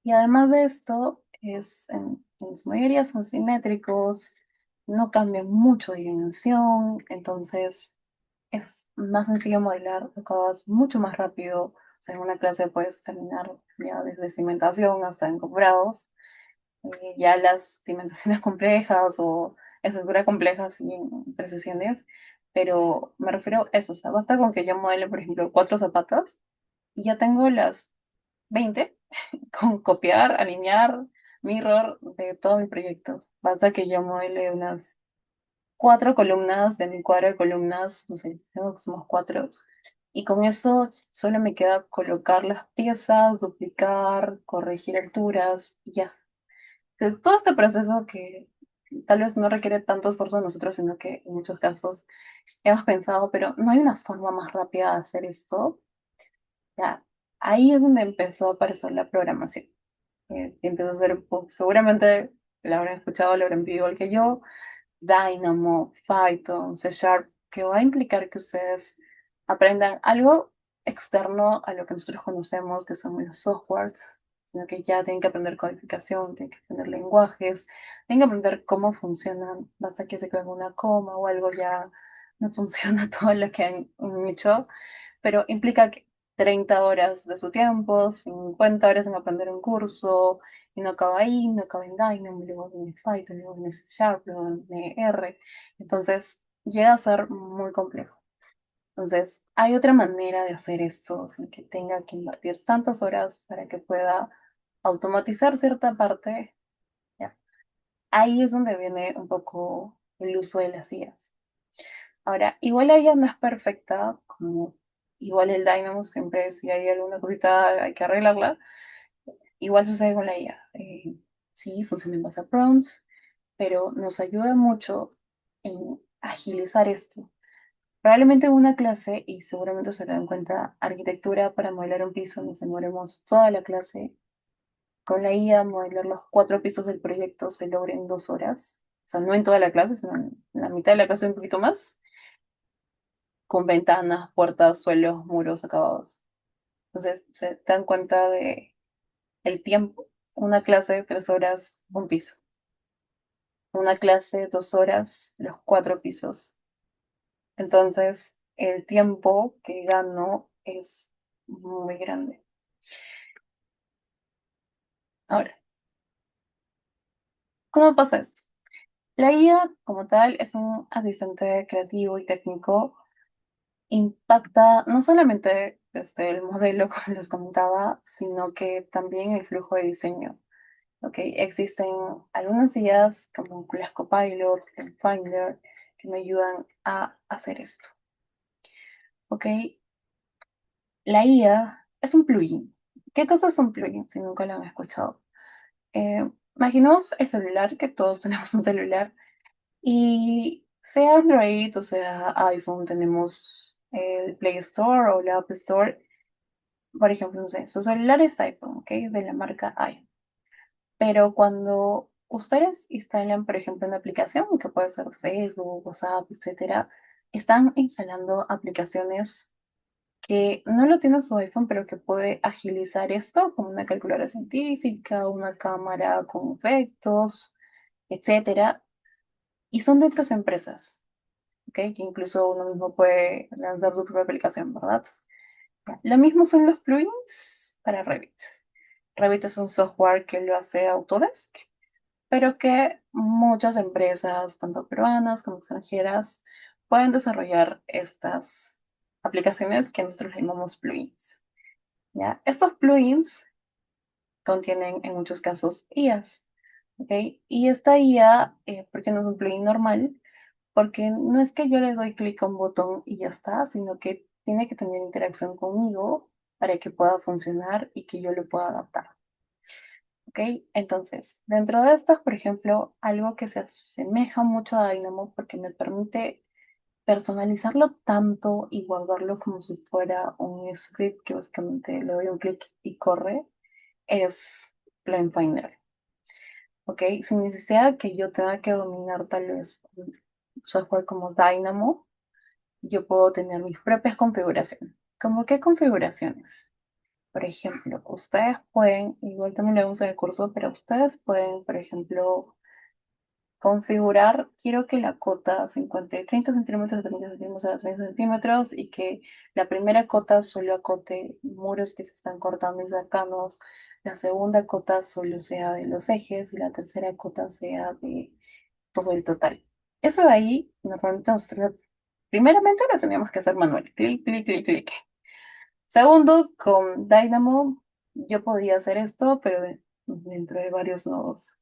y además de esto en su mayoría son simétricos, no cambian mucho de dimensión, entonces es más sencillo modelar, acabas mucho más rápido. O sea, en una clase puedes terminar ya desde cimentación hasta encofrados, ya las cimentaciones complejas o estructuras complejas y en 3 sesiones, pero me refiero a eso, o sea, basta con que yo modele, por ejemplo, 4 zapatas y ya tengo las 20 con copiar, alinear, mirror de todo mi proyecto. Basta que yo modele unas 4 columnas de mi cuadro de columnas, no sé, tengo que somos 4, y con eso solo me queda colocar las piezas, duplicar, corregir alturas y ya. Entonces, todo este proceso que tal vez no requiere tanto esfuerzo de nosotros, sino que en muchos casos hemos pensado, pero no hay una forma más rápida de hacer esto. Ya, ahí es donde empezó a aparecer la programación. Empezó a ser, pues, seguramente la habrán escuchado, lo habrán visto igual que yo, Dynamo, Python, C Sharp, que va a implicar que ustedes aprendan algo externo a lo que nosotros conocemos, que son los softwares, sino que ya tienen que aprender codificación, tienen que aprender lenguajes, tienen que aprender cómo funcionan, basta que se quede una coma o algo, ya no funciona todo lo que han hecho, pero implica que 30 horas de su tiempo, 50 horas en aprender un curso, y no acaba ahí, no acaba en Dynamo, luego viene Python, luego viene C Sharp, luego viene R. Entonces, llega a ser muy complejo. Entonces, hay otra manera de hacer esto sin que tenga que invertir tantas horas para que pueda automatizar cierta parte. Ya. Ahí es donde viene un poco el uso de las IAs. Ahora, igual ella no es perfecta, como igual el Dynamo siempre si hay alguna cosita hay que arreglarla. Igual sucede con la IA. Sí, funciona en base a prompts, pero nos ayuda mucho en agilizar esto. Probablemente en una clase, y seguramente se dan cuenta, arquitectura para modelar un piso, nos demoremos toda la clase. Con la IA, modelar los 4 pisos del proyecto se logra en 2 horas. O sea, no en toda la clase, sino en la mitad de la clase un poquito más, con ventanas, puertas, suelos, muros acabados. Entonces, se dan cuenta de el tiempo. Una clase de 3 horas, un piso. Una clase, 2 horas, los 4 pisos. Entonces, el tiempo que gano es muy grande. Ahora, ¿cómo pasa esto? La IA, como tal, es un asistente creativo y técnico. Impacta no solamente desde el modelo, como les comentaba, sino que también el flujo de diseño. Ok, existen algunas IAs como las Copilot, el Finder, que me ayudan a hacer esto. ¿Ok? La IA es un plugin. ¿Qué cosa es un plugin? Si nunca lo han escuchado. Imaginemos el celular, que todos tenemos un celular, y sea Android o sea iPhone, tenemos el Play Store o la App Store. Por ejemplo, no sé, su celular es iPhone, ¿ok? De la marca iPhone. Pero cuando ustedes instalan, por ejemplo, una aplicación, que puede ser Facebook, WhatsApp, etcétera, están instalando aplicaciones que no lo tiene su iPhone, pero que puede agilizar esto, como una calculadora científica, una cámara con efectos, etcétera, y son de otras empresas, ¿ok? Que incluso uno mismo puede lanzar su propia aplicación, ¿verdad? Ya. Lo mismo son los plugins para Revit. Revit es un software que lo hace Autodesk, pero que muchas empresas, tanto peruanas como extranjeras, pueden desarrollar estas aplicaciones que nosotros llamamos plugins. ¿Ya? Estos plugins contienen en muchos casos IAs, ¿ok? Y esta IA, ¿por qué no es un plugin normal? Porque no es que yo le doy clic a un botón y ya está, sino que tiene que tener interacción conmigo para que pueda funcionar y que yo lo pueda adaptar. ¿Ok? Entonces, dentro de estas, por ejemplo, algo que se asemeja mucho a Dynamo porque me permite personalizarlo tanto y guardarlo como si fuera un script que básicamente le doy un clic y corre, es Plan Finder. ¿Ok? Sin necesidad que yo tenga que dominar tal vez un software como Dynamo, yo puedo tener mis propias configuraciones. ¿Cómo qué configuraciones? Por ejemplo, ustedes pueden, igual también lo vemos en el curso, pero ustedes pueden, por ejemplo, configurar, quiero que la cota se encuentre 30 centímetros, 30 centímetros a 30 centímetros y que la primera cota solo acote muros que se están cortando y cercanos, la segunda cota solo sea de los ejes y la tercera cota sea de todo el total. Eso de ahí, normalmente nosotros, primeramente lo teníamos que hacer manual, clic, clic, clic, clic. Segundo, con Dynamo yo podía hacer esto, pero dentro de varios nodos.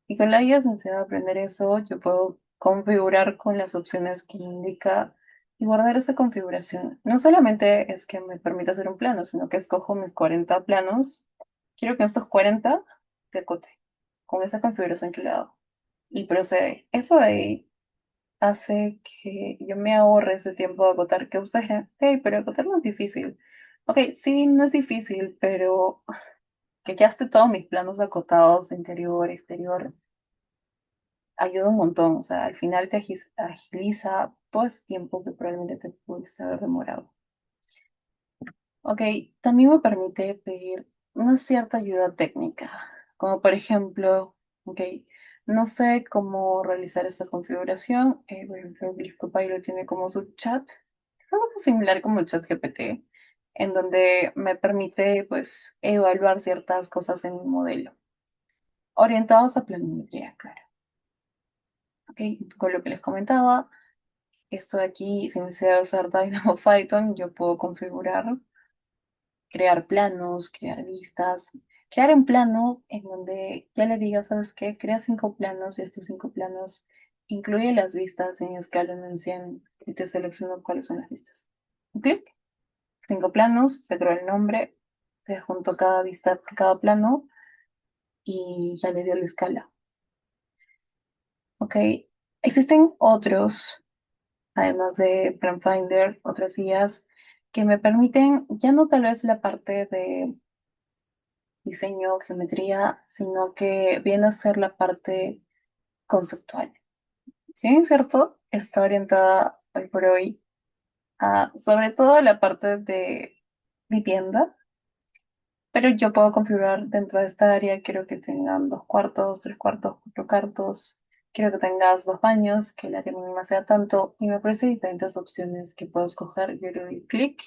Y con la guía, sin necesidad de aprender eso, yo puedo configurar con las opciones que indica y guardar esa configuración. No solamente es que me permita hacer un plano, sino que escojo mis 40 planos. Quiero que estos 40 te acote con esa configuración que le he dado. Y procede. Eso de ahí hace que yo me ahorre ese tiempo de acotar, que ustedes dirán, hey, pero acotar no es difícil. Ok, sí, no es difícil, pero que ya esté todos mis planos acotados, interior, exterior, ayuda un montón. O sea, al final te agiliza todo ese tiempo que probablemente te pudiste haber demorado. Ok, también me permite pedir una cierta ayuda técnica, como por ejemplo, ok, no sé cómo realizar esta configuración. Por ejemplo, Glyph Copilot tiene como su chat, es algo similar como el chat GPT, en donde me permite pues evaluar ciertas cosas en mi modelo, orientados a planimetría, claro. Ok, con lo que les comentaba, esto de aquí, sin necesidad de usar Dynamo Python, yo puedo configurar, crear planos, crear vistas, crear un plano en donde ya le diga, ¿sabes qué? Crea 5 planos y estos 5 planos incluye las vistas en escala en 100 y te selecciono cuáles son las vistas. Un clic, 5 planos, se creó el nombre, se juntó cada vista por cada plano y ya le dio la escala. Ok, existen otros, además de PlanFinder, otras IAs que me permiten ya no tal vez la parte de diseño, geometría, sino que viene a ser la parte conceptual. Si bien es cierto, está orientada hoy por hoy a sobre todo la parte de vivienda, pero yo puedo configurar dentro de esta área, quiero que tengan 2 cuartos, 3 cuartos, 4 cuartos, quiero que tengas 2 baños, que el área mínima sea tanto, y me aparecen diferentes opciones que puedo escoger. Yo le doy clic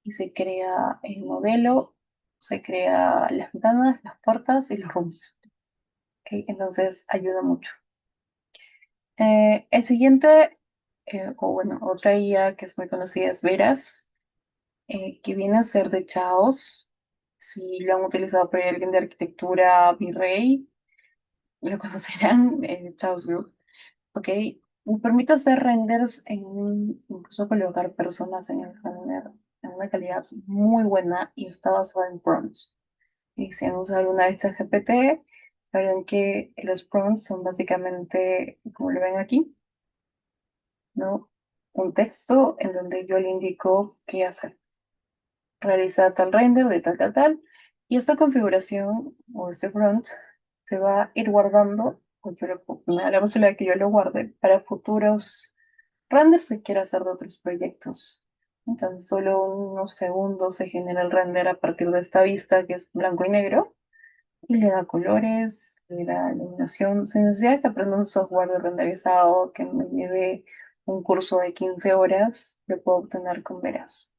y se crea el modelo, se crea las ventanas, las puertas y los rooms. ¿Ok? Entonces ayuda mucho. El siguiente, o bueno, otra IA que es muy conocida es Veras, que viene a ser de Chaos. Si lo han utilizado por ahí alguien de arquitectura, Virrey, lo conocerán, Chaos Group. ¿Ok? Nos permite hacer renders incluso colocar personas en el render en una calidad muy buena y está basada en prompts. Y si han usado alguna vez ChatGPT, saben que los prompts son básicamente, como lo ven aquí, ¿no? Un texto en donde yo le indico qué hacer. Realiza tal render de tal, tal, tal. Y esta configuración o este prompt se va a ir guardando, o me da la posibilidad de que yo lo guarde para futuros renders que quiera hacer de otros proyectos. Entonces, solo unos segundos se genera el render a partir de esta vista que es blanco y negro y le da colores, le da iluminación, sin necesidad de que aprenda un software de renderizado que me lleve un curso de 15 horas, lo puedo obtener con Veras.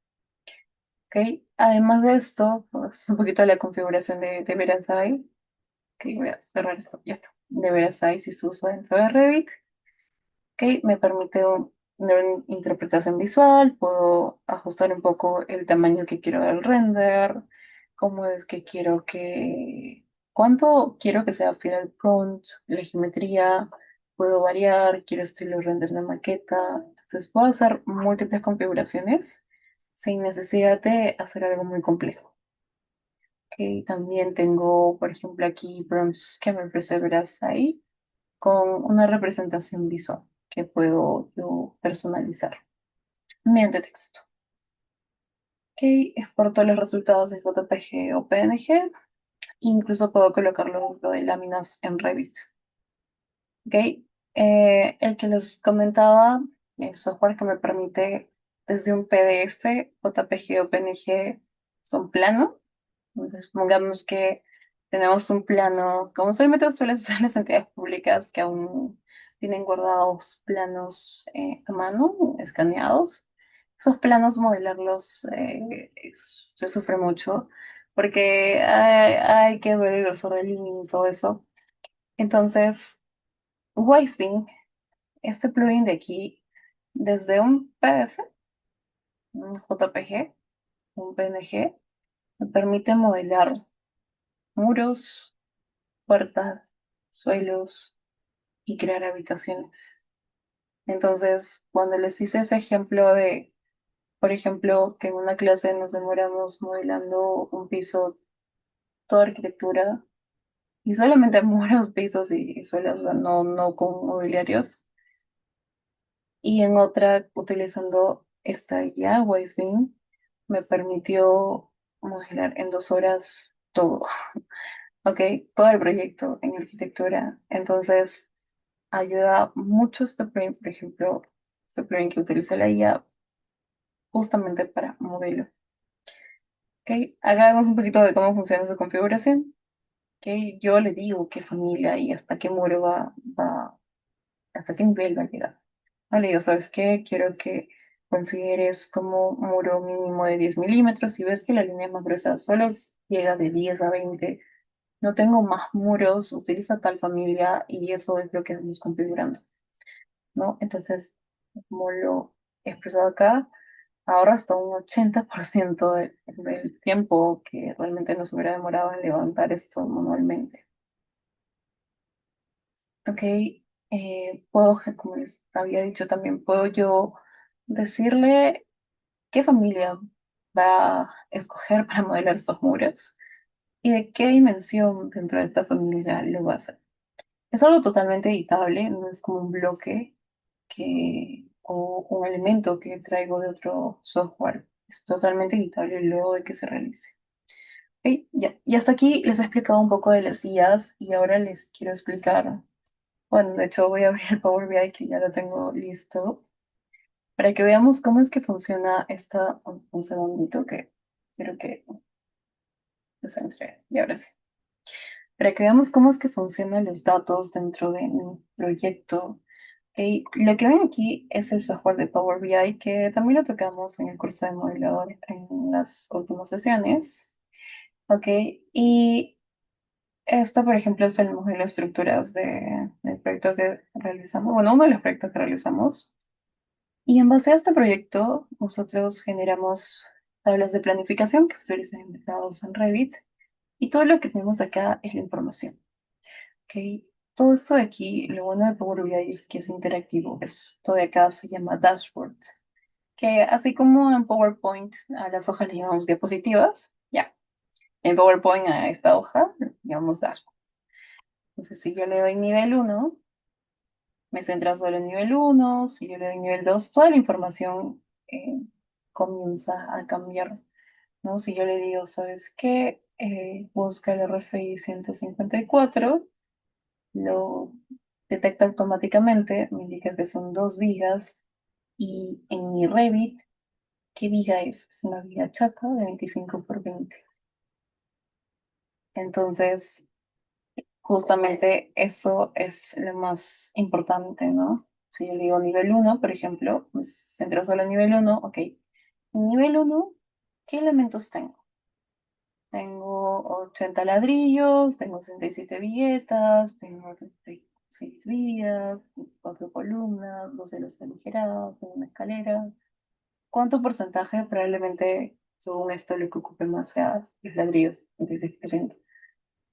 ¿Ok? Además de esto, pues, un poquito de la configuración de Verasai, que voy a cerrar esto, ya está, de Verasai si se usa dentro de Revit. Ok, me permite una interpretación visual, puedo ajustar un poco el tamaño que quiero del render, cómo es que quiero cuánto quiero que sea fiel al prompt, la geometría, puedo variar, quiero estilo render de maqueta, entonces puedo hacer múltiples configuraciones sin necesidad de hacer algo muy complejo. Ok, también tengo, por ejemplo, aquí prompts que me ofrece ahí con una representación visual que puedo yo personalizar mediante texto. Ok, exporto los resultados de JPG o PNG, incluso puedo colocarlo dentro de láminas en Revit. Ok, el que les comentaba, el software que me permite desde un PDF, JPG o PNG, son plano. Entonces, supongamos que tenemos un plano, como solamente suelen ser las entidades públicas que aún tienen guardados planos a mano, escaneados. Esos planos, modelarlos se sufre mucho porque hay que ver el grosor del línea y todo eso. Entonces, Wisebing, este plugin de aquí, desde un PDF, un JPG, un PNG, me permite modelar muros, puertas, suelos y crear habitaciones. Entonces, cuando les hice ese ejemplo de, por ejemplo, que en una clase nos demoramos modelando un piso, toda arquitectura, y solamente muros, pisos y suelos, o sea, no con mobiliarios, y en otra, utilizando esta guía, Wisebin, me permitió modelar en 2 horas todo, ¿ok? Todo el proyecto en arquitectura. Entonces, ayuda mucho este plugin, por ejemplo, este plugin que utiliza la IA justamente para modelo. ¿Ok? Hagamos un poquito de cómo funciona su configuración. ¿Ok? Yo le digo qué familia y hasta qué muro hasta qué nivel va a llegar. No le digo, ¿sabes qué? Quiero que consideres como muro mínimo de 10 milímetros. Si ves que la línea más gruesa solo llega de 10 a 20, no tengo más muros, utiliza tal familia y eso es lo que estamos configurando, ¿no? Entonces, como lo he expresado acá, ahorra hasta un 80% del tiempo que realmente nos hubiera demorado en levantar esto manualmente. Ok, como les había dicho también, puedo yo decirle qué familia va a escoger para modelar estos muros y de qué dimensión dentro de esta familia lo va a hacer. Es algo totalmente editable, no es como un bloque o un elemento que traigo de otro software. Es totalmente editable luego de que se realice. Ok, ya. Y hasta aquí les he explicado un poco de las IAs y ahora les quiero explicar, bueno, de hecho voy a abrir el Power BI que ya lo tengo listo para que veamos cómo es que funciona esta, un segundito que quiero que se entre, y ahora sí. Para que veamos cómo es que funcionan los datos dentro de mi proyecto. Ok, lo que ven aquí es el software de Power BI que también lo tocamos en el curso de modelador en las últimas sesiones. Ok, y esta, por ejemplo, es el modelo de estructuras del proyecto que realizamos, bueno, uno de los proyectos que realizamos. Y en base a este proyecto, nosotros generamos tablas de planificación que se utilizan en Revit y todo lo que tenemos acá es la información. Ok, todo esto de aquí, lo bueno de Power BI es que es interactivo. Esto de acá se llama dashboard, que así como en PowerPoint a las hojas le llamamos diapositivas, ya, en PowerPoint a esta hoja le llamamos dashboard. Entonces, si yo le doy nivel uno, me centra solo en nivel uno. Si yo le doy nivel 2, toda la información comienza a cambiar, ¿no? Si yo le digo, ¿sabes qué? Busca el RFI 154, lo detecta automáticamente, me indica que son 2 vigas, y en mi Revit, ¿qué viga es? Es una viga chata de 25 por 20. Entonces, justamente eso es lo más importante, ¿no? Si yo le digo nivel uno, por ejemplo, pues centro solo en nivel uno, ok. En nivel uno, ¿qué elementos tengo? Tengo 80 ladrillos, tengo 67 viguetas, tengo 36 vías, 4 columnas, 12 luces aligeradas, tengo una escalera. ¿Cuánto porcentaje probablemente, según esto, lo que ocupe más sea los ladrillos? 36%.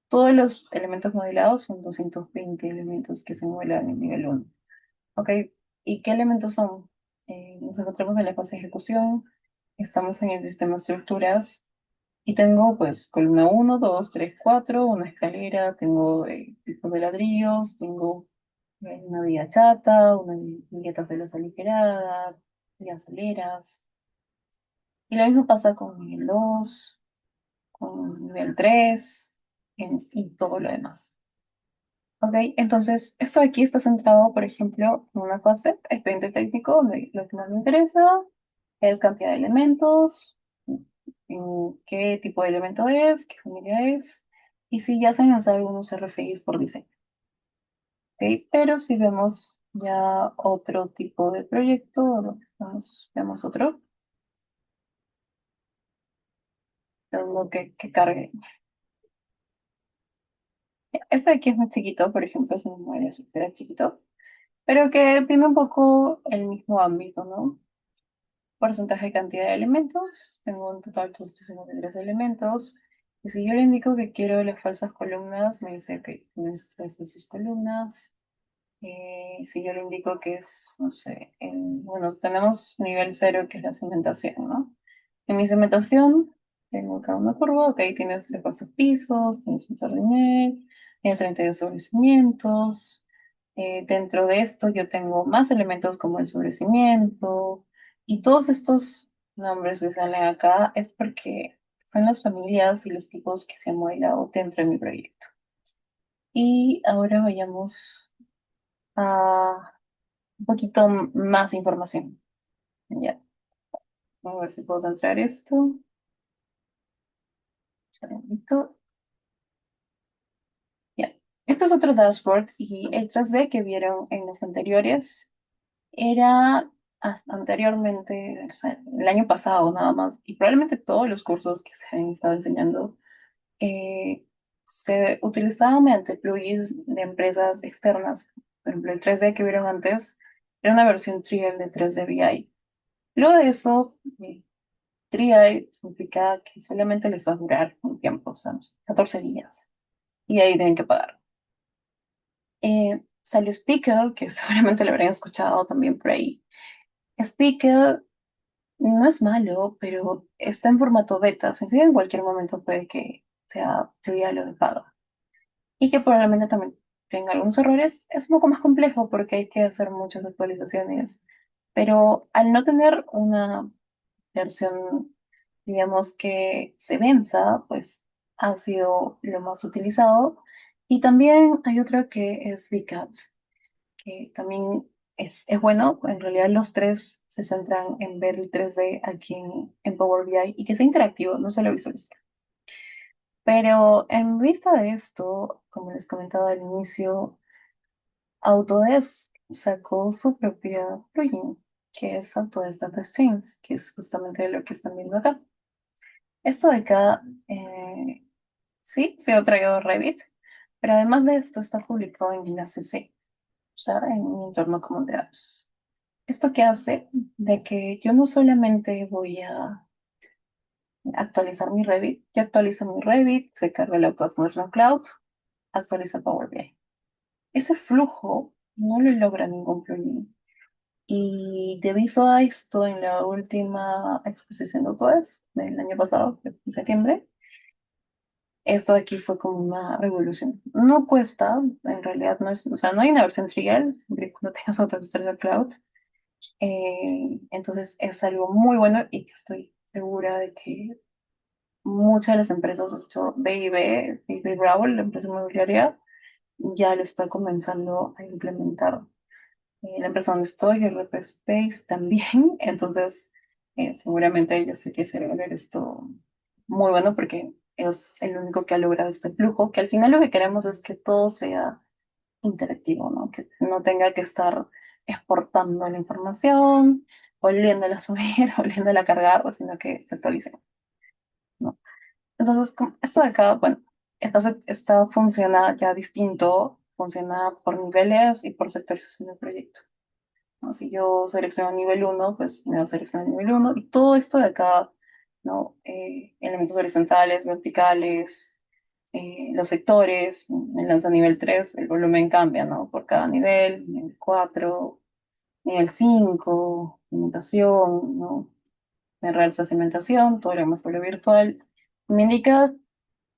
Todos los elementos modelados son 220 elementos que se modelan en nivel uno. ¿Ok? ¿Y qué elementos son? Nos encontramos en la fase de ejecución, estamos en el sistema de estructuras y tengo pues columna uno, 2, 3, 4, una escalera, tengo tipos de ladrillos, tengo una viga chata, una viñeta celosa aligerada, vigas aleras. Y lo mismo pasa con nivel 2, con nivel 3 y todo lo demás. Ok, entonces esto de aquí está centrado, por ejemplo, en una fase, expediente técnico, donde lo que más me interesa es cantidad de elementos, en qué tipo de elemento es, qué familia es, y si ya se han lanzado algunos RFIs por diseño. Ok, pero si vemos ya otro tipo de proyecto, veamos otro, tengo que cargue. Este de aquí es más chiquito, por ejemplo, es un área súper chiquito, pero que tiene un poco el mismo ámbito, ¿no? Porcentaje de cantidad de elementos. Tengo un total de 353 elementos. Y si yo le indico que quiero las falsas columnas, me dice que tienes 3 de sus columnas. Si yo le indico que es, no sé, bueno, tenemos nivel cero, que es la cimentación, ¿no? En mi cimentación tengo acá una curva, ok, tienes 3 pisos, tienes un sardinel, tienes 32 sobrecimientos. Dentro de esto yo tengo más elementos como el sobrecimiento, y todos estos nombres que salen acá es porque son las familias y los tipos que se han modelado dentro de mi proyecto. Y ahora vayamos a un poquito más información. Ya, vamos a ver si puedo centrar esto. Segundito. Ya. Esto es otro dashboard, y el 3D que vieron en los anteriores era hasta anteriormente, o sea, el año pasado nada más, y probablemente todos los cursos que se han estado enseñando se utilizaban mediante plugins de empresas externas. Por ejemplo, el 3D que vieron antes era una versión trial de 3D VI. Luego de eso, trial significa que solamente les va a durar un tiempo, o sea, 14 días, y de ahí tienen que pagar. Salió Speaker, que seguramente lo habrán escuchado también por ahí. Speaker no es malo, pero está en formato beta, significa que en cualquier momento puede que sea trivial lo de pago. Y que probablemente también tenga algunos errores. Es un poco más complejo porque hay que hacer muchas actualizaciones, pero al no tener una versión, digamos, que se venza, pues ha sido lo más utilizado. Y también hay otro que es VCAT, que también es bueno. En realidad los tres se centran en ver el 3D aquí en Power BI y que sea interactivo, no solo visualizar. Pero en vista de esto, como les comentaba al inicio, Autodesk sacó su propia plugin, que es Autodesk Data Streams, que es justamente lo que están viendo acá. Esto de acá, sí, se ha traído Revit, pero además de esto está publicado en GNCC, o sea, en un entorno común de datos. ¿Esto qué hace? De que yo no solamente voy a actualizar mi Revit, yo actualizo mi Revit, se carga el Autodesk National Cloud, actualiza Power BI. ese flujo no lo logra ningún plugin. Y debido a esto, en la última exposición de autores del año pasado, en septiembre, esto de aquí fue como una revolución. No cuesta, en realidad no es, o sea, no hay una versión trial, siempre y cuando tengas Autodesk Cloud. Entonces es algo muy bueno y que estoy segura de que muchas de las empresas, de hecho, B&B Bravo, la empresa inmobiliaria, ya lo está comenzando a implementar. La empresa donde estoy, RP Space, también. Entonces, seguramente yo sé que se va a ver esto muy bueno porque es el único que ha logrado este flujo, que al final lo que queremos es que todo sea interactivo, ¿no? Que no tenga que estar exportando la información, volviéndola a subir, volviéndola a cargar, sino que se actualice, ¿no? Entonces, esto de acá, bueno, esta funciona ya distinto, funciona por niveles y por sectorización del proyecto, ¿no? Si yo selecciono nivel uno, pues me va a seleccionar nivel uno y todo esto de acá, ¿no? Elementos horizontales, verticales, los sectores, me lanza nivel 3 el volumen cambia, ¿no? Por cada nivel, nivel 4 nivel 5 cimentación, ¿no? Me realza cimentación, todo lo demás vuelve virtual. Me indica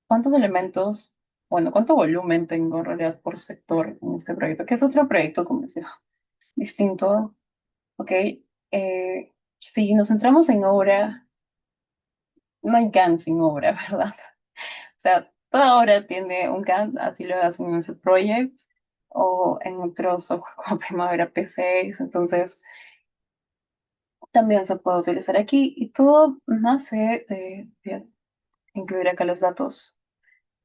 cuántos elementos, bueno, cuánto volumen tengo en realidad por sector en este proyecto, que es otro proyecto, como decía, distinto, ¿ok? Si nos centramos en obra, no hay GAN sin obra, ¿verdad? O sea, toda obra tiene un GAN, así lo hacen en ese project o en otros software como Primavera P6, entonces también se puede utilizar aquí y todo nace de incluir acá los datos.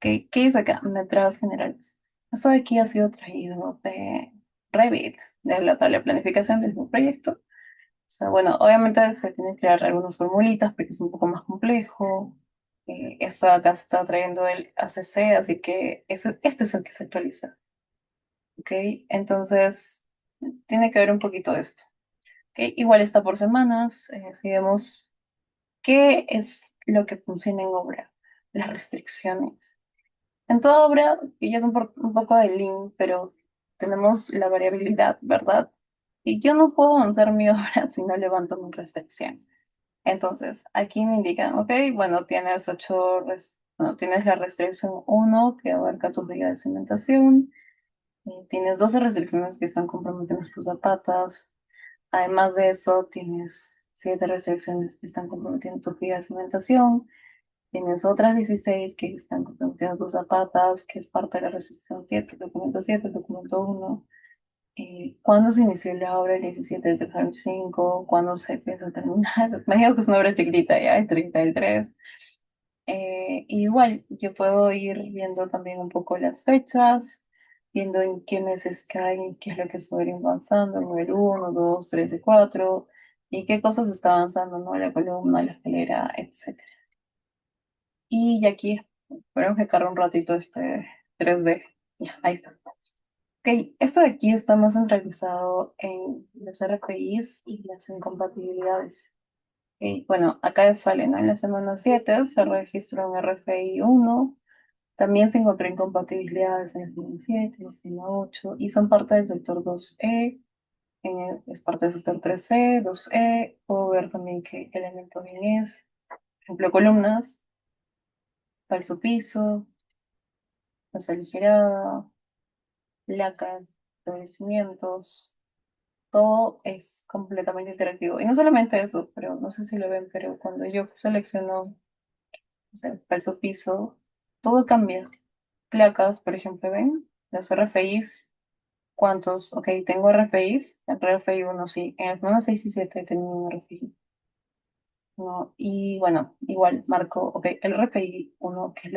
¿Qué dice acá? Metradas generales. Eso de aquí ha sido traído de Revit, de la tabla de planificación del mismo proyecto. O sea, bueno, obviamente se tienen que crear algunas formulitas porque es un poco más complejo. Esto acá se está trayendo el ACC, así que este es el que se actualiza. ¿Ok? Entonces, tiene que ver un poquito de esto. ¿Ok? Igual está por semanas. Si vemos qué es lo que funciona en obra, las restricciones. En toda obra, y ya es un poco de Lean, pero tenemos la variabilidad, ¿verdad? Y yo no puedo avanzar mi obra si no levanto mi restricción. Entonces, aquí me indican, ok, bueno, bueno, tienes la restricción uno que abarca tu vía de cimentación, tienes 12 restricciones que están comprometiendo tus zapatas, además de eso, tienes 7 restricciones que están comprometiendo tu vía de cimentación, tienes otras 16 que están comprometiendo tus zapatas, que es parte de la restricción 7, documento uno. ¿Cuándo se inició la obra? El 17 de 2025. ¿Cuándo se piensa terminar? Me digo que es una obra chiquitita ya, el 33. Igual, yo puedo ir viendo también un poco las fechas, viendo en qué meses caen, qué es lo que está avanzando, el nivel 1, 2, 3 y 4, y qué cosas está avanzando, ¿no? La columna, la escalera, etcétera. Y aquí, esperemos que cargue un ratito este 3D. Ya, ahí está. Ok, esto de aquí está más centralizado en los RFIs y las incompatibilidades. Ok, bueno, acá sale, ¿no? En la semana 7 se registró un RFI 1. También se encontró incompatibilidades en la semana 7, en la semana 8, y son parte del sector 2E, es parte del sector 3E, 2E. Puedo ver también qué elemento bien es. Por ejemplo, columnas, falso piso, losa aligerada, placas, establecimientos. Todo es completamente interactivo. Y no solamente eso, pero no sé si lo ven, pero cuando yo selecciono, o sea, falso piso, todo cambia. Placas, por ejemplo, ven, los RFIs, ¿cuántos? Ok, tengo RFIs, el RFI 1 sí, en las semanas 6 y 7 tengo un RFI, ¿no? Y bueno, igual marco, ok, el RFI 1, qué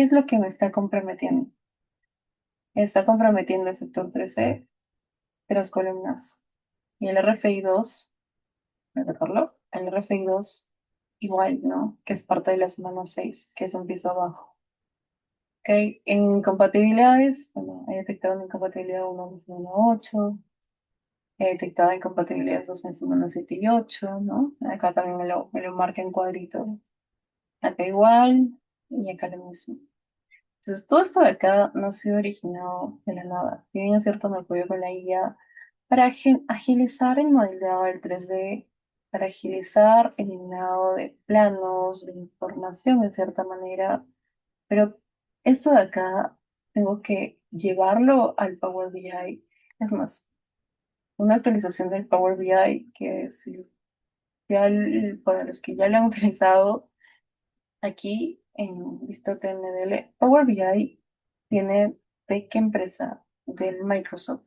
es lo que me está comprometiendo? Está comprometiendo el sector 13, tres columnas. Y el RFI 2, recordarlo, el RFI 2 igual, ¿no? Que es parte de la semana 6 que es un piso abajo. Ok, en incompatibilidades, bueno, he detectado una incompatibilidad 1 en la semana 8, he detectado incompatibilidades 2 en semana 7 y 8, ¿no? Acá también me lo marca en cuadrito. Acá igual, y acá lo mismo. Entonces, todo esto de acá no ha sido originado de la nada. Si bien es cierto, me apoyo con la IA para agilizar el modelado del 3D, para agilizar el llenado de planos, de información de cierta manera, pero esto de acá tengo que llevarlo al Power BI. Es más, una actualización del Power BI que si ya para los que ya lo han utilizado aquí en Vista TMDL, Power BI tiene de qué empresa, del Microsoft.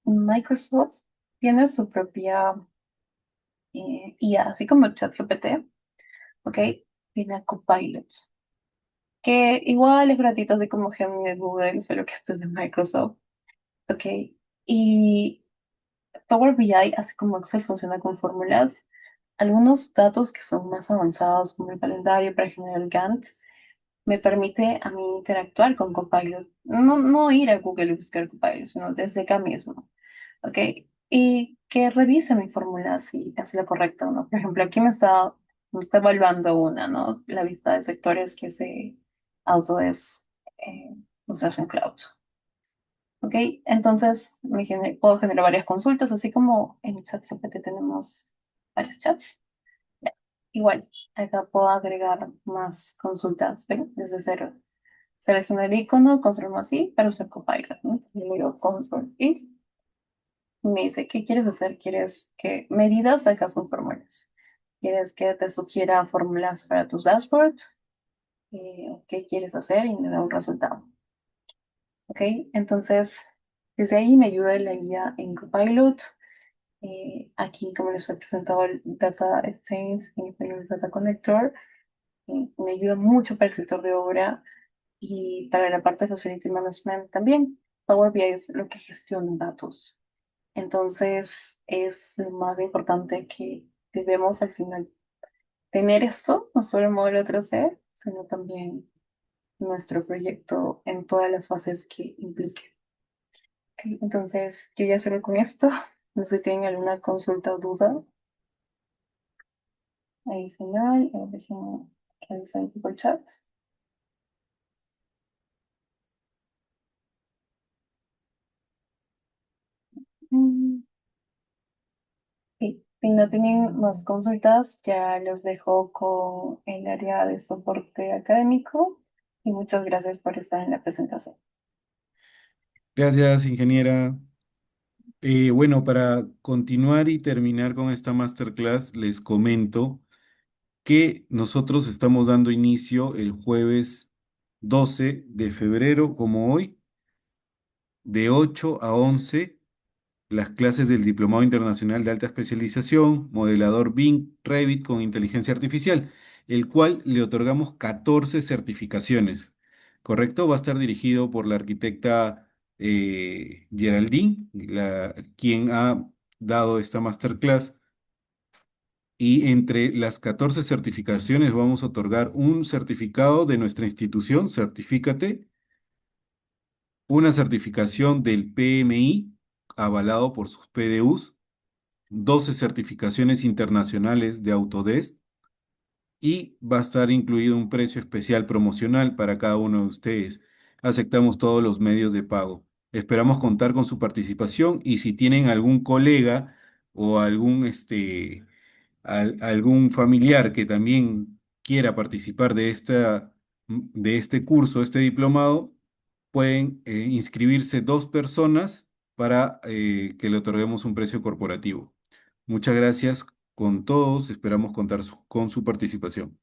Microsoft tiene su propia IA, así como ChatGPT, ¿ok? Tiene a Copilot, que igual es gratuito, así como Gemini de Google, solo que este es de Microsoft, ¿ok? Y Power BI, así como Excel, funciona con fórmulas. Algunos datos que son más avanzados, como el calendario para generar el Gantt, me permite a mí interactuar con Copilot. No ir a Google y buscar Copilot, sino desde acá mismo. ¿Ok? Y que revise mi fórmula si es la correcta o no. Por ejemplo, aquí me está evaluando una, ¿no? La vista de sectores que se Autodesk Construction Cloud. ¿Ok? Entonces, puedo generar varias consultas, así como en ChatGPT tenemos varios chats. Ya. Igual, acá puedo agregar más consultas, ¿ven? Desde cero. Seleccionar el icono, control más I para usar Copilot, ¿no? Y le digo control I. Me dice, ¿qué quieres hacer? ¿Quieres que medidas? Acá son fórmulas. ¿Quieres que te sugiera fórmulas para tus dashboards? ¿Qué quieres hacer? Y me da un resultado. ¿Ok? Entonces, desde ahí me ayuda la guía en Copilot. Aquí, como les he presentado, el Data Exchange y el Data Connector me ayuda mucho para el sector de obra y para la parte de Facility Management también. Power BI es lo que gestiona datos. Entonces, es lo más importante que debemos al final tener esto, no solo el modelo 3D, sino también nuestro proyecto en todas las fases que implique. Ok, entonces, yo ya cerré con esto. No sé si tienen alguna consulta o duda adicional. Déjenme revisar un poco el chat. Mm, sí, si no tienen más consultas, ya los dejo con el área de soporte académico y muchas gracias por estar en la presentación. Gracias, ingeniera. Bueno, para continuar y terminar con esta masterclass, les comento que nosotros estamos dando inicio el jueves 12 de febrero, como hoy, de 8 a 11 las clases del Diplomado Internacional de Alta Especialización, modelador BIM Revit con inteligencia artificial, el cual le otorgamos 14 certificaciones. ¿Correcto? Va a estar dirigido por la arquitecta Geraldine, quien ha dado esta masterclass. Y entre las 14 certificaciones vamos a otorgar un certificado de nuestra institución, Certifícate, una certificación del PMI avalado por sus PDUs, 12 certificaciones internacionales de Autodesk y va a estar incluido un precio especial promocional para cada uno de ustedes. Aceptamos todos los medios de pago. Esperamos contar con su participación y si tienen algún colega o algún familiar que también quiera participar de este curso, este diplomado, pueden inscribirse 2 personas para que le otorguemos un precio corporativo. Muchas gracias con todos, esperamos contar con su participación.